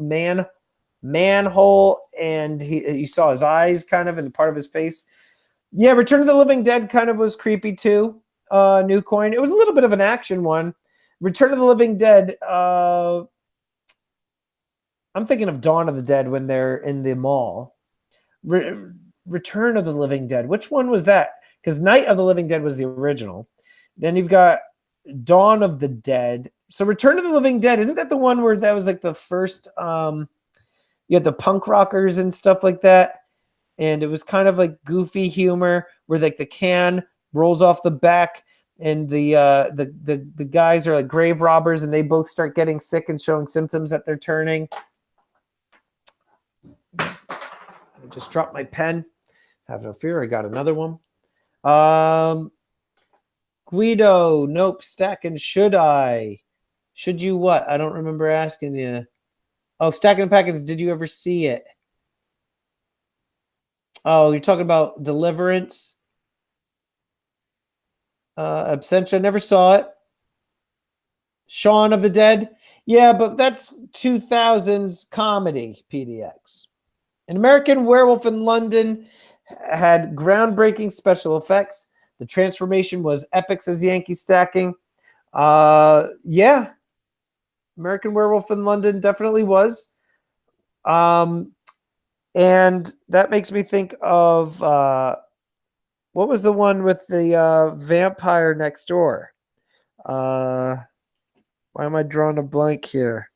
and you saw his eyes kind of and part of his face. Yeah, Return of the Living Dead kind of was creepy too. New Coin. It was a little bit of an action one. Return of the Living Dead. I'm thinking of Dawn of the Dead when they're in the mall. Return of the Living Dead. Which one was that? Because Night of the Living Dead was the original. Then you've got Dawn of the Dead. So Return of the Living Dead, isn't that the one where that was like the first? You had the punk rockers and stuff like that. And it was kind of like goofy humor where like the can rolls off the back and the guys are like grave robbers and they both start getting sick and showing symptoms that they're turning. I just dropped my pen. Have no fear. I got another one. Guido, nope. Stacking. Should I? Should you what? I don't remember asking you. Oh, Stacking and Packing. Did you ever see it? Oh, you're talking about Deliverance? Absentia, never saw it. Shaun of the Dead. Yeah, but that's 2000s comedy PDX. An American Werewolf in London had groundbreaking special effects. The transformation was epic, says Yankee Stacking. Yeah, American Werewolf in London definitely was. And that makes me think of what was the one with the vampire next door? Why am I drawing a blank here?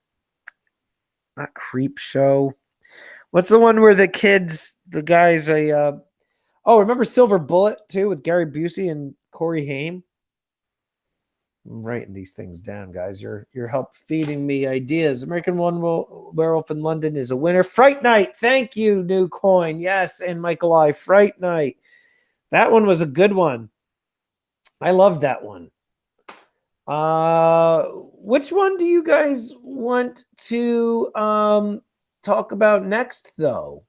Not Creep Show. What's the one where the guy's a oh, remember Silver Bullet too with Gary Busey and Corey Haim? I'm writing these things down, guys. You're help feeding me ideas. American Werewolf in London is a winner. Fright Night. Thank you, New Coin. Yes, and Michael I. Fright Night. That one was a good one. I loved that one. Which one do you guys want to talk about next, though?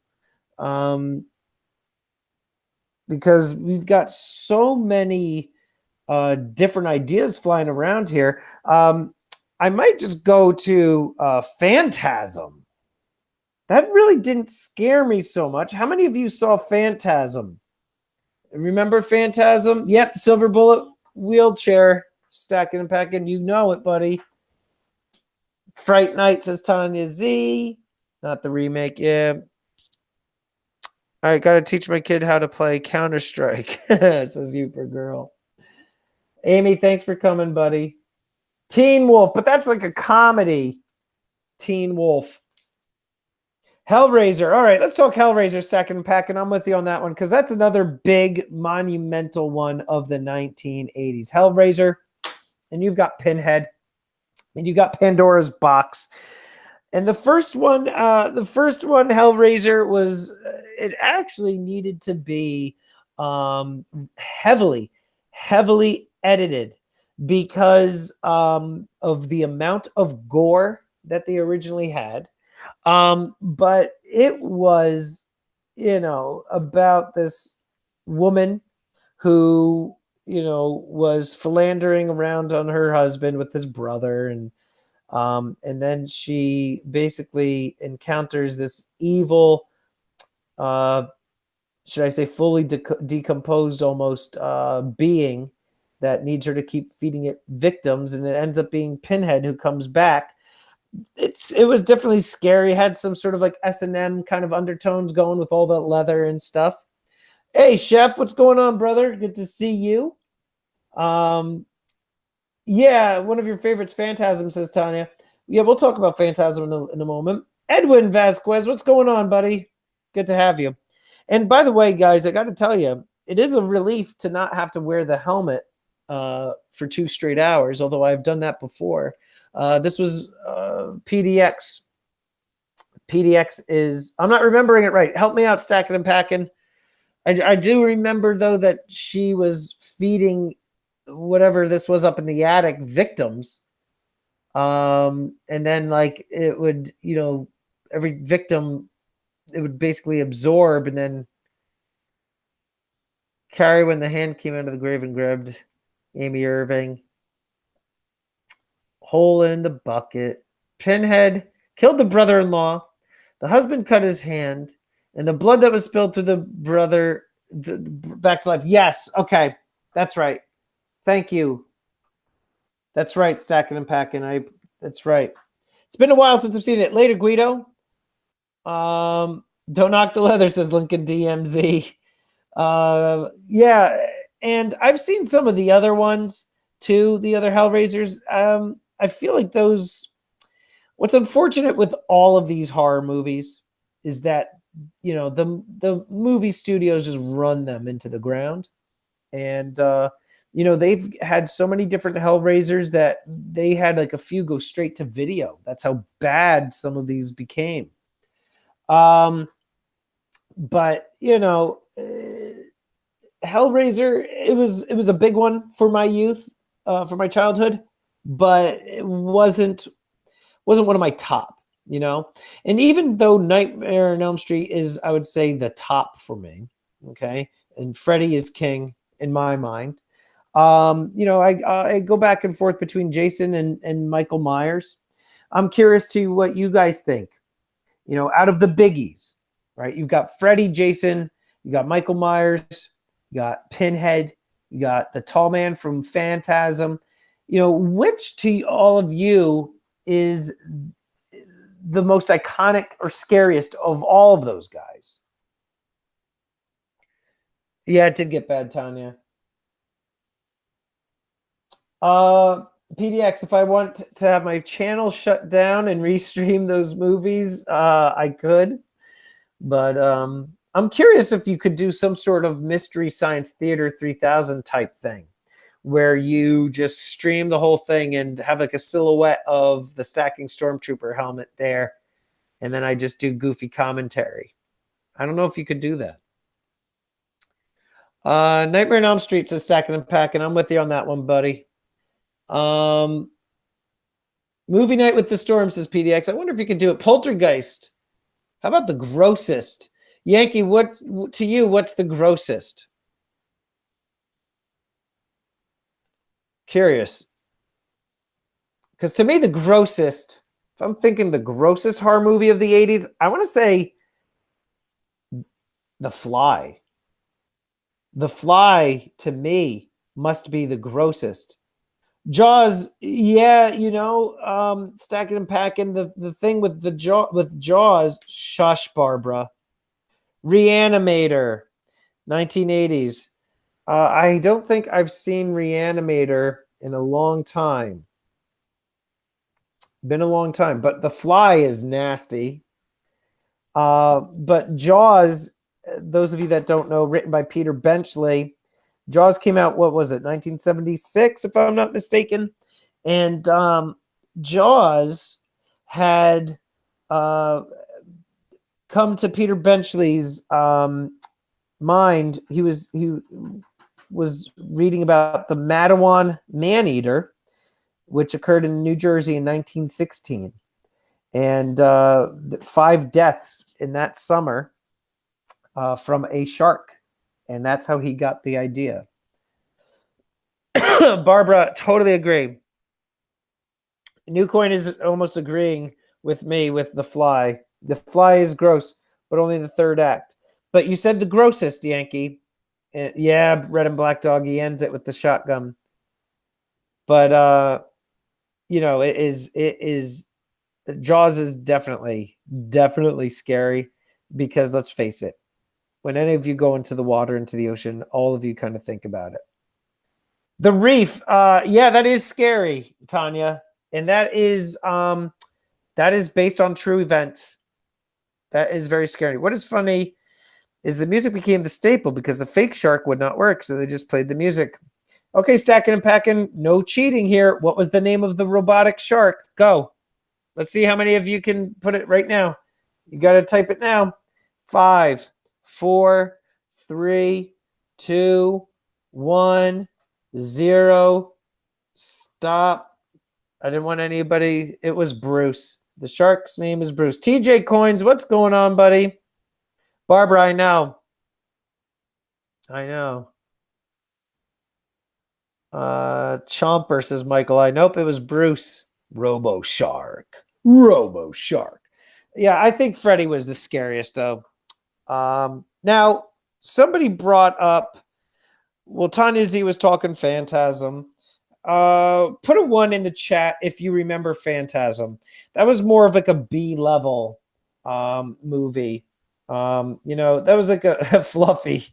Because we've got so many different ideas flying around here. I might just go to Phantasm. That really didn't scare me so much. How many of you saw Phantasm? Remember Phantasm? Yep, Silver Bullet wheelchair, stacking and packing. You know it, buddy. Fright Night, says Tanya Z. Not the remake, yeah. I got to teach my kid how to play Counter-Strike, says Uper Girl. Amy, thanks for coming, buddy. Teen Wolf, but that's like a comedy. Teen Wolf. Hellraiser. All right, let's talk Hellraiser, stacking and packing. I'm with you on that one because that's another big, monumental one of the 1980s. Hellraiser, and you've got Pinhead, and you got Pandora's Box. And the first one, Hellraiser, was it actually needed to be heavily edited because of the amount of gore that they originally had. But it was, about this woman who, was philandering around on her husband with his brother, and then she basically encounters this evil, should I say fully decomposed almost being that needs her to keep feeding it victims, and it ends up being Pinhead who comes back. It was definitely scary. It had some sort of like S&M kind of undertones going with all the leather and stuff. Hey, Chef, what's going on, brother? Good to see you. Yeah, one of your favorites, Phantasm, says Tanya. Yeah, we'll talk about Phantasm in a moment. Edwin Vasquez, what's going on, buddy? Good to have you. And by the way, guys, I got to tell you, it is a relief to not have to wear the helmet for 2 straight hours, although I've done that before. This was PDX. PDX is, I'm not remembering it right. Help me out, stacking and packing. I do remember, though, that she was feeding whatever this was up in the attic victims. And then, like, it would, every victim, it would basically absorb and then carry when the hand came out of the grave and grabbed Amy Irving. Hole in the bucket. Pinhead killed the brother-in-law. The husband cut his hand, and the blood that was spilled through the brother back to life. Yes, okay, that's right. Thank you. That's right, stacking and packing. That's right. It's been a while since I've seen it. Later, Guido. Don't knock the leather, says Lincoln DMZ. Yeah, and I've seen some of the other ones too, the other Hellraisers. I feel like those, what's unfortunate with all of these horror movies is that, the movie studios just run them into the ground. And, they've had so many different Hellraisers that they had like a few go straight to video. That's how bad some of these became. But, Hellraiser, it was a big one for my youth, for my childhood, but it wasn't one of my top, and even though Nightmare on Elm Street is, I would say, the top for me, okay, and Freddy is king in my mind, I go back and forth between Jason and Michael Myers. I'm curious to what you guys think. Out of the biggies, right? You've got Freddy, Jason, you got Michael Myers, you got Pinhead, you got the tall man from Phantasm. Which to all of you is the most iconic or scariest of all of those guys? Yeah, it did get bad, Tanya. PDX, if I want to have my channel shut down and restream those movies, I could. But I'm curious if you could do some sort of Mystery Science Theater 3000 type thing where you just stream the whole thing and have like a silhouette of the Stacking Stormtrooper helmet there. And then I just do goofy commentary. I don't know if you could do that. Nightmare on Elm Street says Stacking and Packing. I'm with you on that one, buddy. Movie Night with the Storm says PDX. I wonder if you could do it. Poltergeist. How about the grossest? Yankee, what's the grossest? Curious. Because to me, the grossest, if I'm thinking the grossest horror movie of the 80s, I want to say The Fly. The Fly, to me, must be the grossest. Jaws, yeah, Stacking and Packing. The thing with Jaws, shush, Barbara. Reanimator, 1980s. I don't think I've seen Reanimator in a long time. Been a long time, but The Fly is nasty. But Jaws, those of you that don't know, written by Peter Benchley. Jaws came out, what was it, 1976, if I'm not mistaken. And Jaws had come to Peter Benchley's mind. He was reading about the Matawan man-eater, which occurred in New Jersey in 1916. And 5 deaths in that summer from a shark. And that's how he got the idea. Barbara, totally agree. New Coin is almost agreeing with me with The Fly. The Fly is gross, but only the third act. But you said the grossest, Yankee. Yeah, Red and Black Dog, he ends it with the shotgun. But it is Jaws is definitely scary because let's face it. When any of you go into the water, into the ocean, all of you kind of think about it. The Reef, yeah, that is scary, Tanya, and that is based on true events. That is very scary. What is funny is the music became the staple because the fake shark would not work, so they just played the music. Okay, Stacking and Packing, no cheating here. What was the name of the robotic shark? Go. Let's see how many of you can put it right now. You got to type it now. 5, 4, 3, 2, 1, 0. Stop. I didn't want anybody. It was Bruce. The shark's name is Bruce. TJ Coins, what's going on, buddy? Barbara, I know. Chomper says Michael. Nope, it was Bruce. Robo Shark. Yeah, I think Freddy was the scariest, though. Now, somebody brought up, well, Tanya Z was talking Phantasm. Put a 1 in the chat if you remember Phantasm. That was more of like a B-level movie. That was like a fluffy,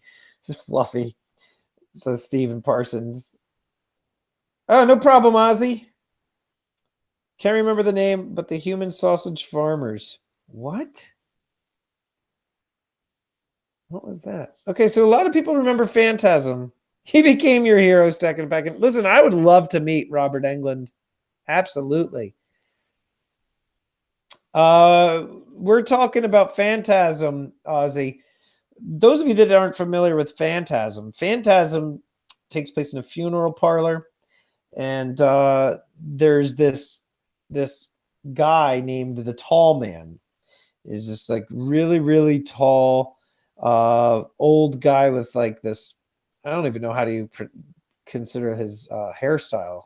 says Stephen Parsons. Oh, no problem, Ozzy. Can't remember the name, but the Human Sausage Farmers. What? What was that? Okay, so a lot of people remember Phantasm. He became your hero, Stacking and Packing. Listen, I would love to meet Robert Englund. Absolutely. We're talking about Phantasm, Ozzy. Those of you that aren't familiar with Phantasm takes place in a funeral parlor. And there's this guy named the Tall Man. Is this like really, really tall, old guy with like this, I don't even know how to consider his hairstyle,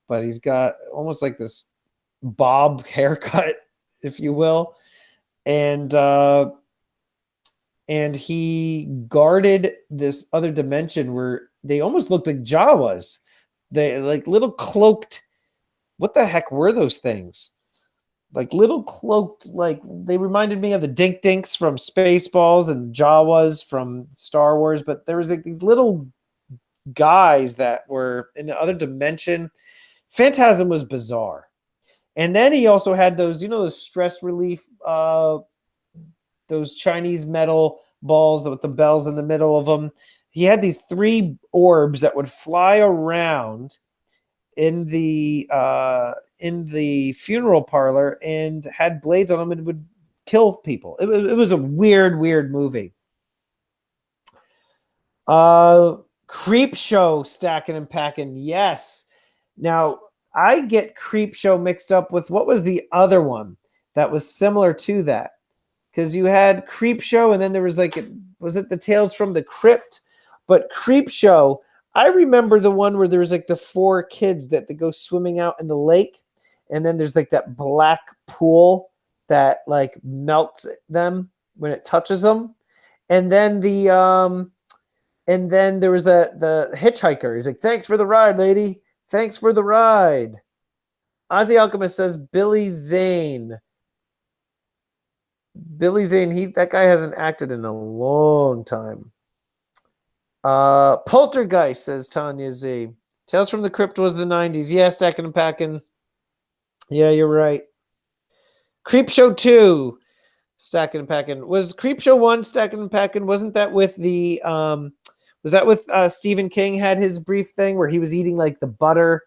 but he's got almost like this bob haircut, if you will, and he guarded this other dimension where they almost looked like Jawas. They like little cloaked. What the heck were those things? Like little cloaked, like they reminded me of the Dink Dinks from Spaceballs and Jawas from Star Wars, but there was like these little guys that were in the other dimension. Phantasm was bizarre. And then he also had those, those stress relief, those Chinese metal balls with the bells in the middle of them. He had these 3 orbs that would fly around in the funeral parlor and had blades on them and would kill people. It was a weird movie. Creep Show, Stacking and Packing. Yes. Now I get Creep Show mixed up with what was the other one that was similar to that? Because you had Creep Show and then there was was it the Tales from the Crypt? But Creep Show, I remember the one where there was like the 4 kids that they go swimming out in the lake, and then there's like that black pool that like melts them when it touches them, and then there was the hitchhiker. He's like, "Thanks for the ride, lady. Thanks for the ride." Ozzy Alchemist says Billy Zane. Billy Zane, that guy hasn't acted in a long time. Poltergeist, says Tanya Z. Tales from the Crypt was the 90s. Yeah, Stacking and Packing. Yeah, you're right. Creep Show 2, Stacking and Packing. Was Creep Show 1 Stacking and Packing? Wasn't that with the was that with Stephen King had his brief thing where he was eating like the butter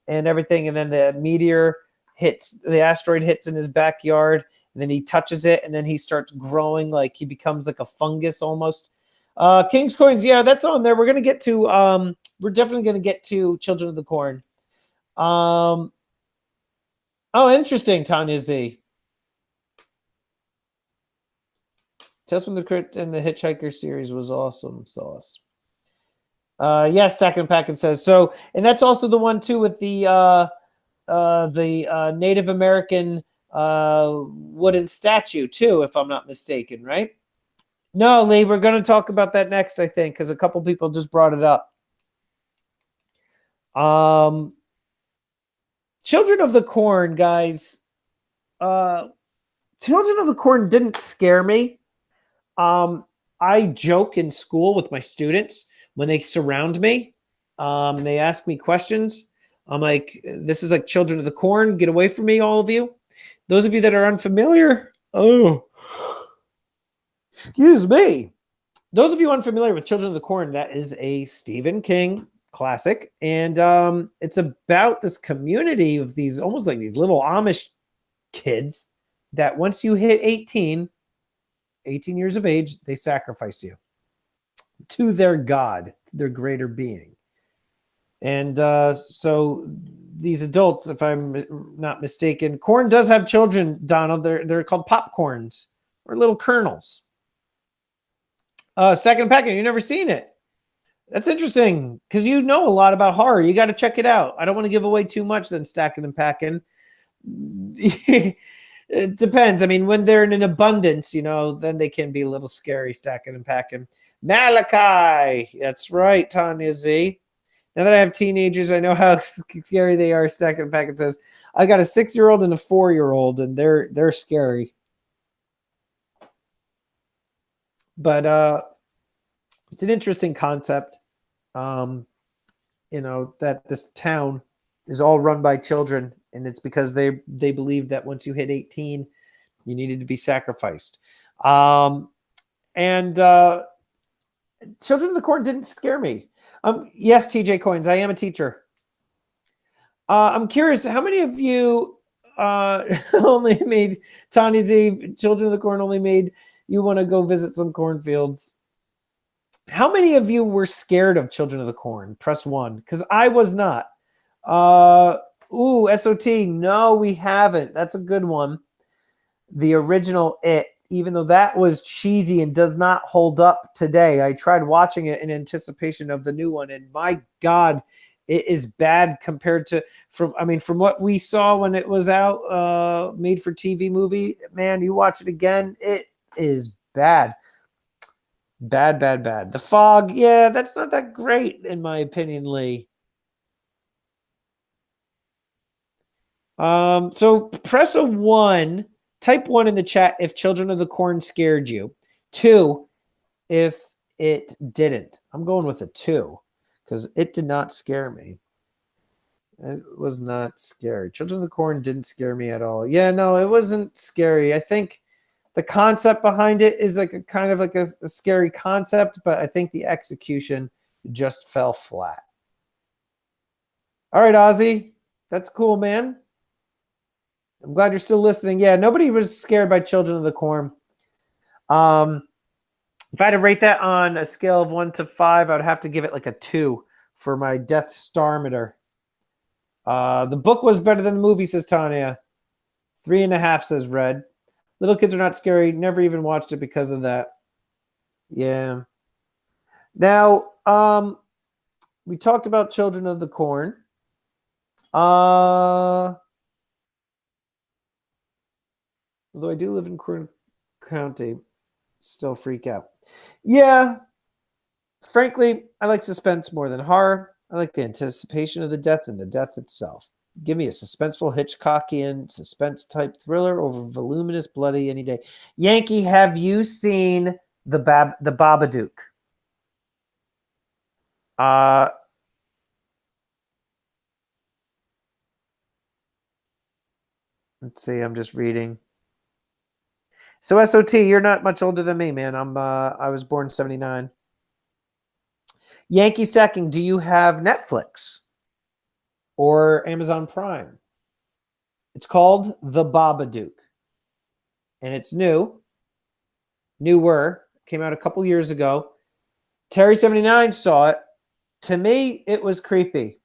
and everything, and then the meteor the asteroid hits in his backyard, and then he touches it, and then he starts growing, like he becomes like a fungus almost. King's Coins, yeah, that's on there. We're gonna get to we're definitely gonna get to Children of the Corn. Oh, interesting, Tanya Z. Tales from the Crypt and the Hitchhiker series was awesome sauce. Yes, Stacking and Packing says so, and that's also the one too with the Native American wooden statue too, if I'm not mistaken, right? No, Lee, we're going to talk about that next, I think, because a couple people just brought it up. Children of the Corn, guys. Children of the Corn didn't scare me. I joke in school with my students when they surround me. And they ask me questions. I'm like, this is like Children of the Corn. Get away from me, all of you. Those of you that are unfamiliar, excuse me. Those of you unfamiliar with Children of the Corn, that is a Stephen King classic. And it's about this community of these almost like these little Amish kids that once you hit 18 years of age, they sacrifice you to their God, their greater being. And so these adults, if I'm not mistaken, corn does have children, Donald. They're called popcorns or little kernels. Stacking and Packing, you've never seen it. That's interesting because you know a lot about horror. You got to check it out. I don't want to give away too much then Stacking and Packing. It depends. I mean, when they're in an abundance, then they can be a little scary, Stacking and Packing. Malachi. That's right, Tanya Z. Now that I have teenagers, I know how scary they are. Stacking and Packing says, I got a 6-year-old and a 4-year-old, and they're scary. But it's an interesting concept, that this town is all run by children, and it's because they believe that once you hit 18, you needed to be sacrificed. And Children of the Corn didn't scare me. Yes, TJ Coins, I am a teacher. I'm curious, how many of you only made Tanya Z, Children of the Corn only made you want to go visit some cornfields? How many of you were scared of Children of the Corn? Press 1, because I was not. SOT, no, we haven't. That's a good one. The original It. even though that was cheesy and does not hold up today. I tried watching it in anticipation of the new one, and my God, it is bad compared to from what we saw when it was out, made for TV movie. Man, you watch it again, it is bad. Bad, bad, bad. The Fog, yeah, that's not that great in my opinion, Lee. So press a 1, type 1 in the chat if Children of the Corn scared you. 2 if it didn't. I'm going with a 2 because it did not scare me. It was not scary. Children of the Corn didn't scare me at all. Yeah, no, it wasn't scary. I think the concept behind it is like a kind of like a scary concept, but I think the execution just fell flat. All right, Ozzy, that's cool, man. I'm glad you're still listening. Yeah, nobody was scared by Children of the Corn. If I had to rate that on a scale of 1 to 5, I would have to give it like a 2 for my Death Star meter. The book was better than the movie, says Tanya. 3.5, says Red. Little kids are not scary. Never even watched it because of that. Yeah. Now, we talked about Children of the Corn. Although I do live in Corn County, still freak out. Yeah. Frankly, I like suspense more than horror. I like the anticipation of the death and the death itself. Give me a suspenseful Hitchcockian suspense type thriller over voluminous bloody any day. Yankee, have you seen the Babadook? Let's see. I'm just reading. So SOT, you're not much older than me, man. I was born in 79. Yankee Stacking, do you have Netflix or Amazon Prime? It's called The Babadook, and it's newer, came out a couple years ago. Terry 79 saw it. To me, it was creepy.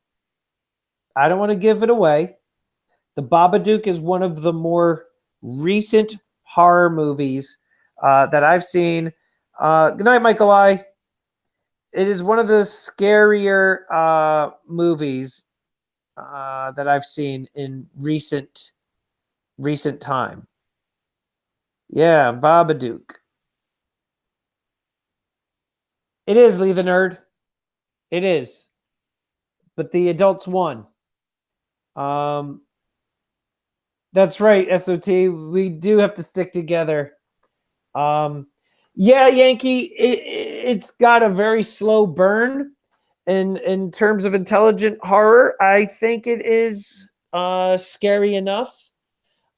I don't want to give it away. The Babadook is one of the more recent horror movies that I've seen. Good night, Michael I. It is one of the scarier movies that I've seen in recent time. Yeah, Babadook. It is, Lee the Nerd. It is. But the adults won. That's right, SOT. We do have to stick together. Yeah, Yankee, it's got a very slow burn. In terms of intelligent horror, I think it is scary enough.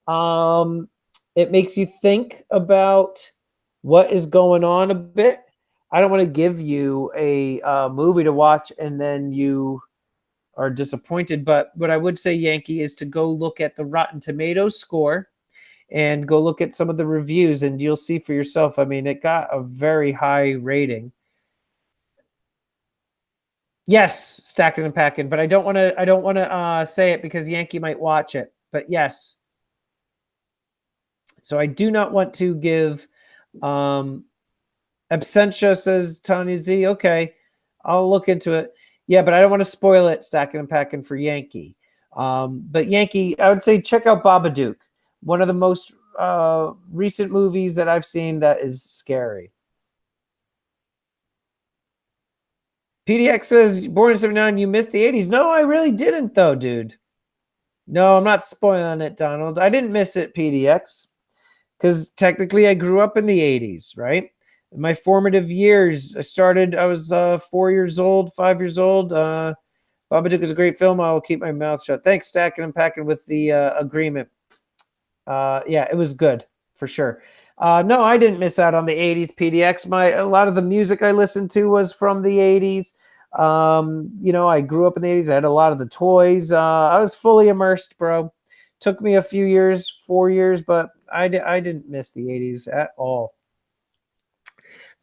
It makes you think about what is going on a bit. I don't want to give you a movie to watch and then you are disappointed. But what I would say, Yankee, is to go look at the Rotten Tomatoes score and go look at some of the reviews, and you'll see for yourself. I mean, it got a very high rating. Yes, stacking and packing, but I don't want to say it because Yankee might watch it. But yes. So I do not want to give Absentia, says Tony Z. Okay, I'll look into it. Yeah, but I don't want to spoil it, stacking and packing for Yankee. But Yankee, I would say check out Babadook. One of the most recent movies that I've seen that is scary. PDX says, born in 79, you missed the 80s. No, I really didn't, though, dude. No, I'm not spoiling it, Donald. I didn't miss it, PDX, because technically I grew up in the 80s, right? In my formative years, I was 4 years old, 5 years old. Babadook is a great film. I will keep my mouth shut. Thanks, stacking and packing with the agreement. Yeah, it was good, for sure. No, I didn't miss out on the 80s, PDX. A lot of the music I listened to was from the 80s. I grew up in the 80s. I had a lot of the toys. I was fully immersed, bro. Took me a few years, 4 years, but I didn't miss the 80s at all.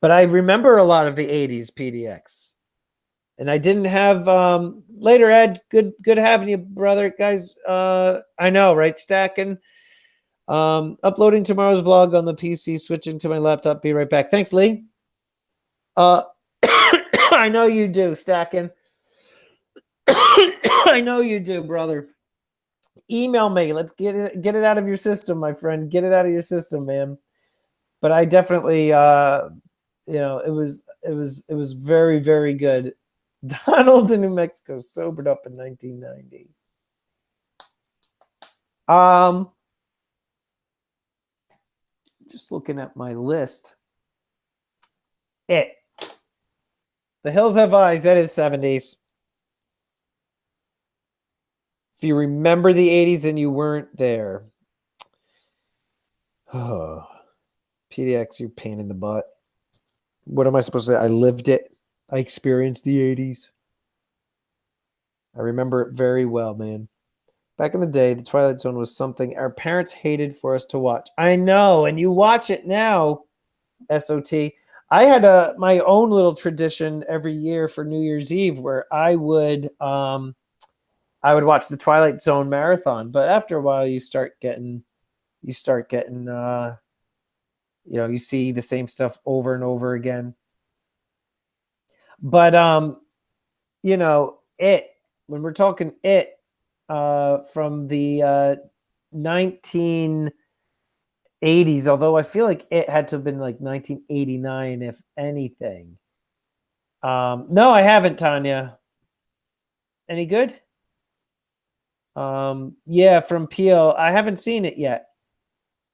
But I remember a lot of the 80s, PDX. And I didn't have later, Ed. Good having you, brother. Guys, I know, right? Stacking. Uploading tomorrow's vlog on the PC, switching to my laptop. Be right back. Thanks, Lee. I know you do, Stacking. I know you do, brother. Email me. Let's get it out of your system, my friend. Get it out of your system, man. But I definitely it was very, very good. Donald in New Mexico sobered up in 1990. Just looking at my list. The Hills Have Eyes, that is 70s. If you remember the 80s and you weren't there. Oh, PDX, you pain in the butt. What am I supposed to say? I lived it. I experienced the 80s. I remember it very well, man. Back in the day, the Twilight Zone was something our parents hated for us to watch. I know, and you watch it now, SOT. I had my own little tradition every year for New Year's Eve where I would watch the Twilight Zone marathon. But after a while, you start getting, you see the same stuff over and over again. But when we're talking from the 1980s, although I feel like it had to have been like 1989, if anything. No, I haven't, Tanya. Any good? Yeah, from Peel. I haven't seen it yet.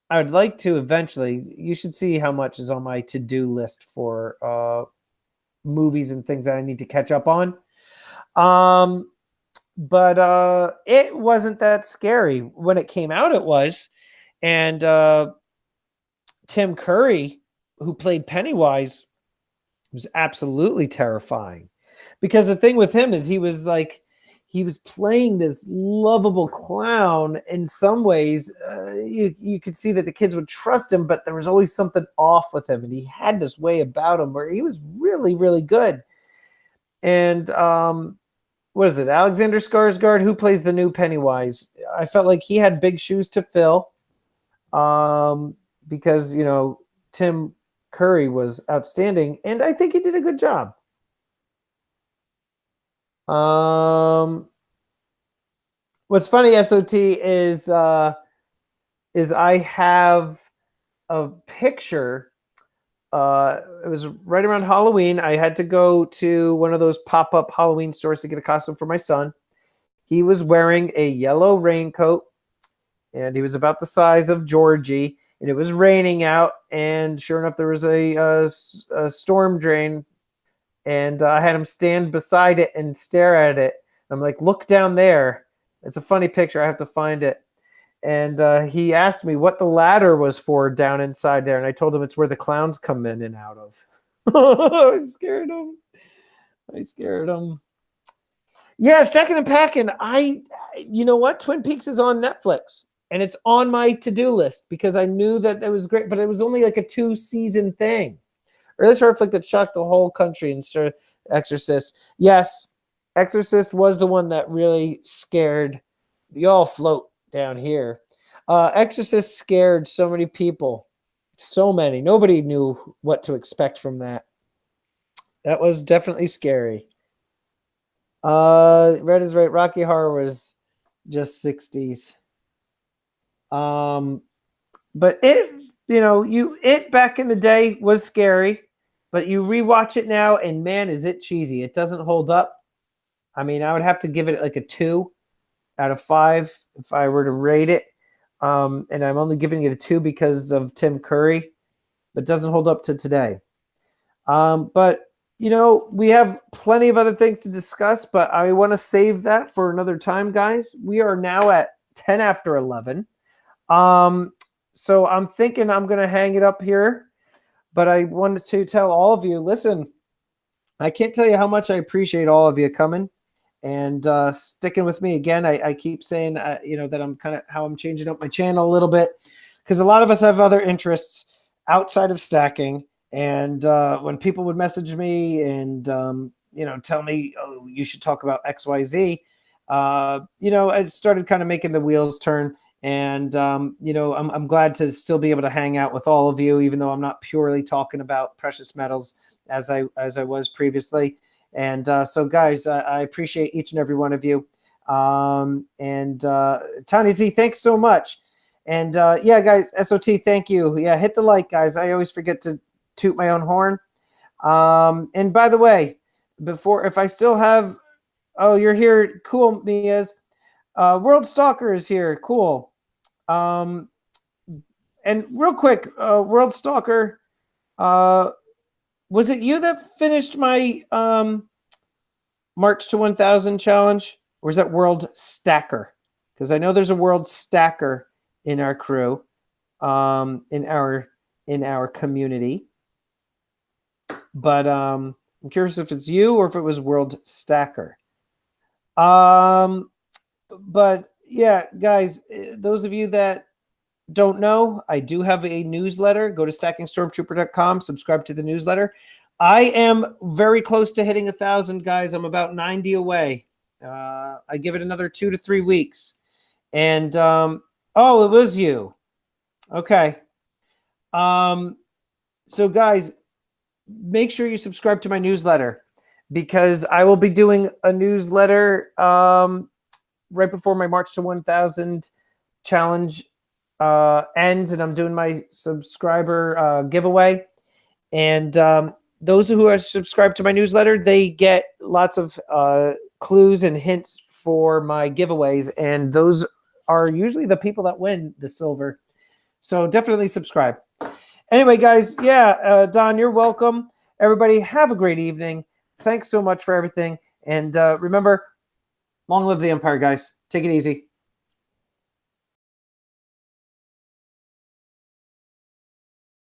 I would like to eventually. You should see how much is on my to-do list for movies and things that I need to catch up on. But it wasn't that scary when it came out. It was, and Tim Curry, who played Pennywise, was absolutely terrifying. Because the thing with him is he was playing this lovable clown. In some ways, you could see that the kids would trust him, but there was always something off with him, and he had this way about him where he was really, really good. And what is it? Alexander Skarsgård, who plays the new Pennywise. I felt like he had big shoes to fill, because Tim Curry was outstanding, and I think he did a good job. What's funny, SOT, is I have a picture. It was right around Halloween. I had to go to one of those pop-up Halloween stores to get a costume for my son. He was wearing a yellow raincoat, and he was about the size of Georgie, and it was raining out, and sure enough, there was a storm drain, and I had him stand beside it and stare at it. I'm like, look down there. It's a funny picture. I have to find it. And he asked me what the ladder was for down inside there. And I told him it's where the clowns come in and out of. I scared him. Yeah, Stacking and Packing. You know what? Twin Peaks is on Netflix. And it's on my to-do list because I knew that it was great. But it was only like a 2-season thing. Or this horror flick that shocked the whole country. And Exorcist. Yes, Exorcist was the one that really scared. Y'all float down here. Exorcist scared so many people. So many. Nobody knew what to expect from that. That was definitely scary. Red is right. Rocky Horror was just 60s. But it back in the day was scary, but you rewatch it now and man, is it cheesy. It doesn't hold up. I mean, I would have to give it like a 2 out of 5 if I were to rate it. And I'm only giving it a 2 because of Tim Curry, but it doesn't hold up to today. But we have plenty of other things to discuss, but I want to save that for another time, guys. We are now at 10 after 11. So I'm thinking I'm going to hang it up here, but I wanted to tell all of you, listen, I can't tell you how much I appreciate all of you coming and sticking with me. Again, I keep saying, that I'm how I'm changing up my channel a little bit because a lot of us have other interests outside of stacking. And when people would message me and, tell me, oh, you should talk about XYZ, it started kind of making the wheels turn. And I'm glad to still be able to hang out with all of you, even though I'm not purely talking about precious metals as I was previously. And so, guys, I appreciate each and every one of you. And Tiny Z, thanks so much. And yeah, guys, SOT, thank you. Yeah, hit the like, guys. I always forget to toot my own horn. And by the way, if I still have, oh, you're here, cool, Mia's. World Stalker is here, cool. And real quick, World Stalker, was it you that finished my March to 1000 challenge, or is that World Stacker? Because I know there's a World Stacker in our crew, in our community. But I'm curious if it's you or if it was World Stacker. But yeah, guys, those of you that don't know, I do have a newsletter. Go to stackingstormtrooper.com, subscribe to the newsletter. I am very close to hitting 1,000, guys. I'm about 90 away. I give it another 2 to 3 weeks. And oh, it was you. Okay. So guys, make sure you subscribe to my newsletter, because I will be doing a newsletter right before my March to 1000 challenge ends, and I'm doing my subscriber giveaway. And those who are subscribed to my newsletter, they get lots of clues and hints for my giveaways, and those are usually the people that win the silver. So definitely subscribe. Anyway, guys, yeah, Don, you're welcome. Everybody, have a great evening. Thanks so much for everything. And remember, long live the Empire, guys. Take it easy.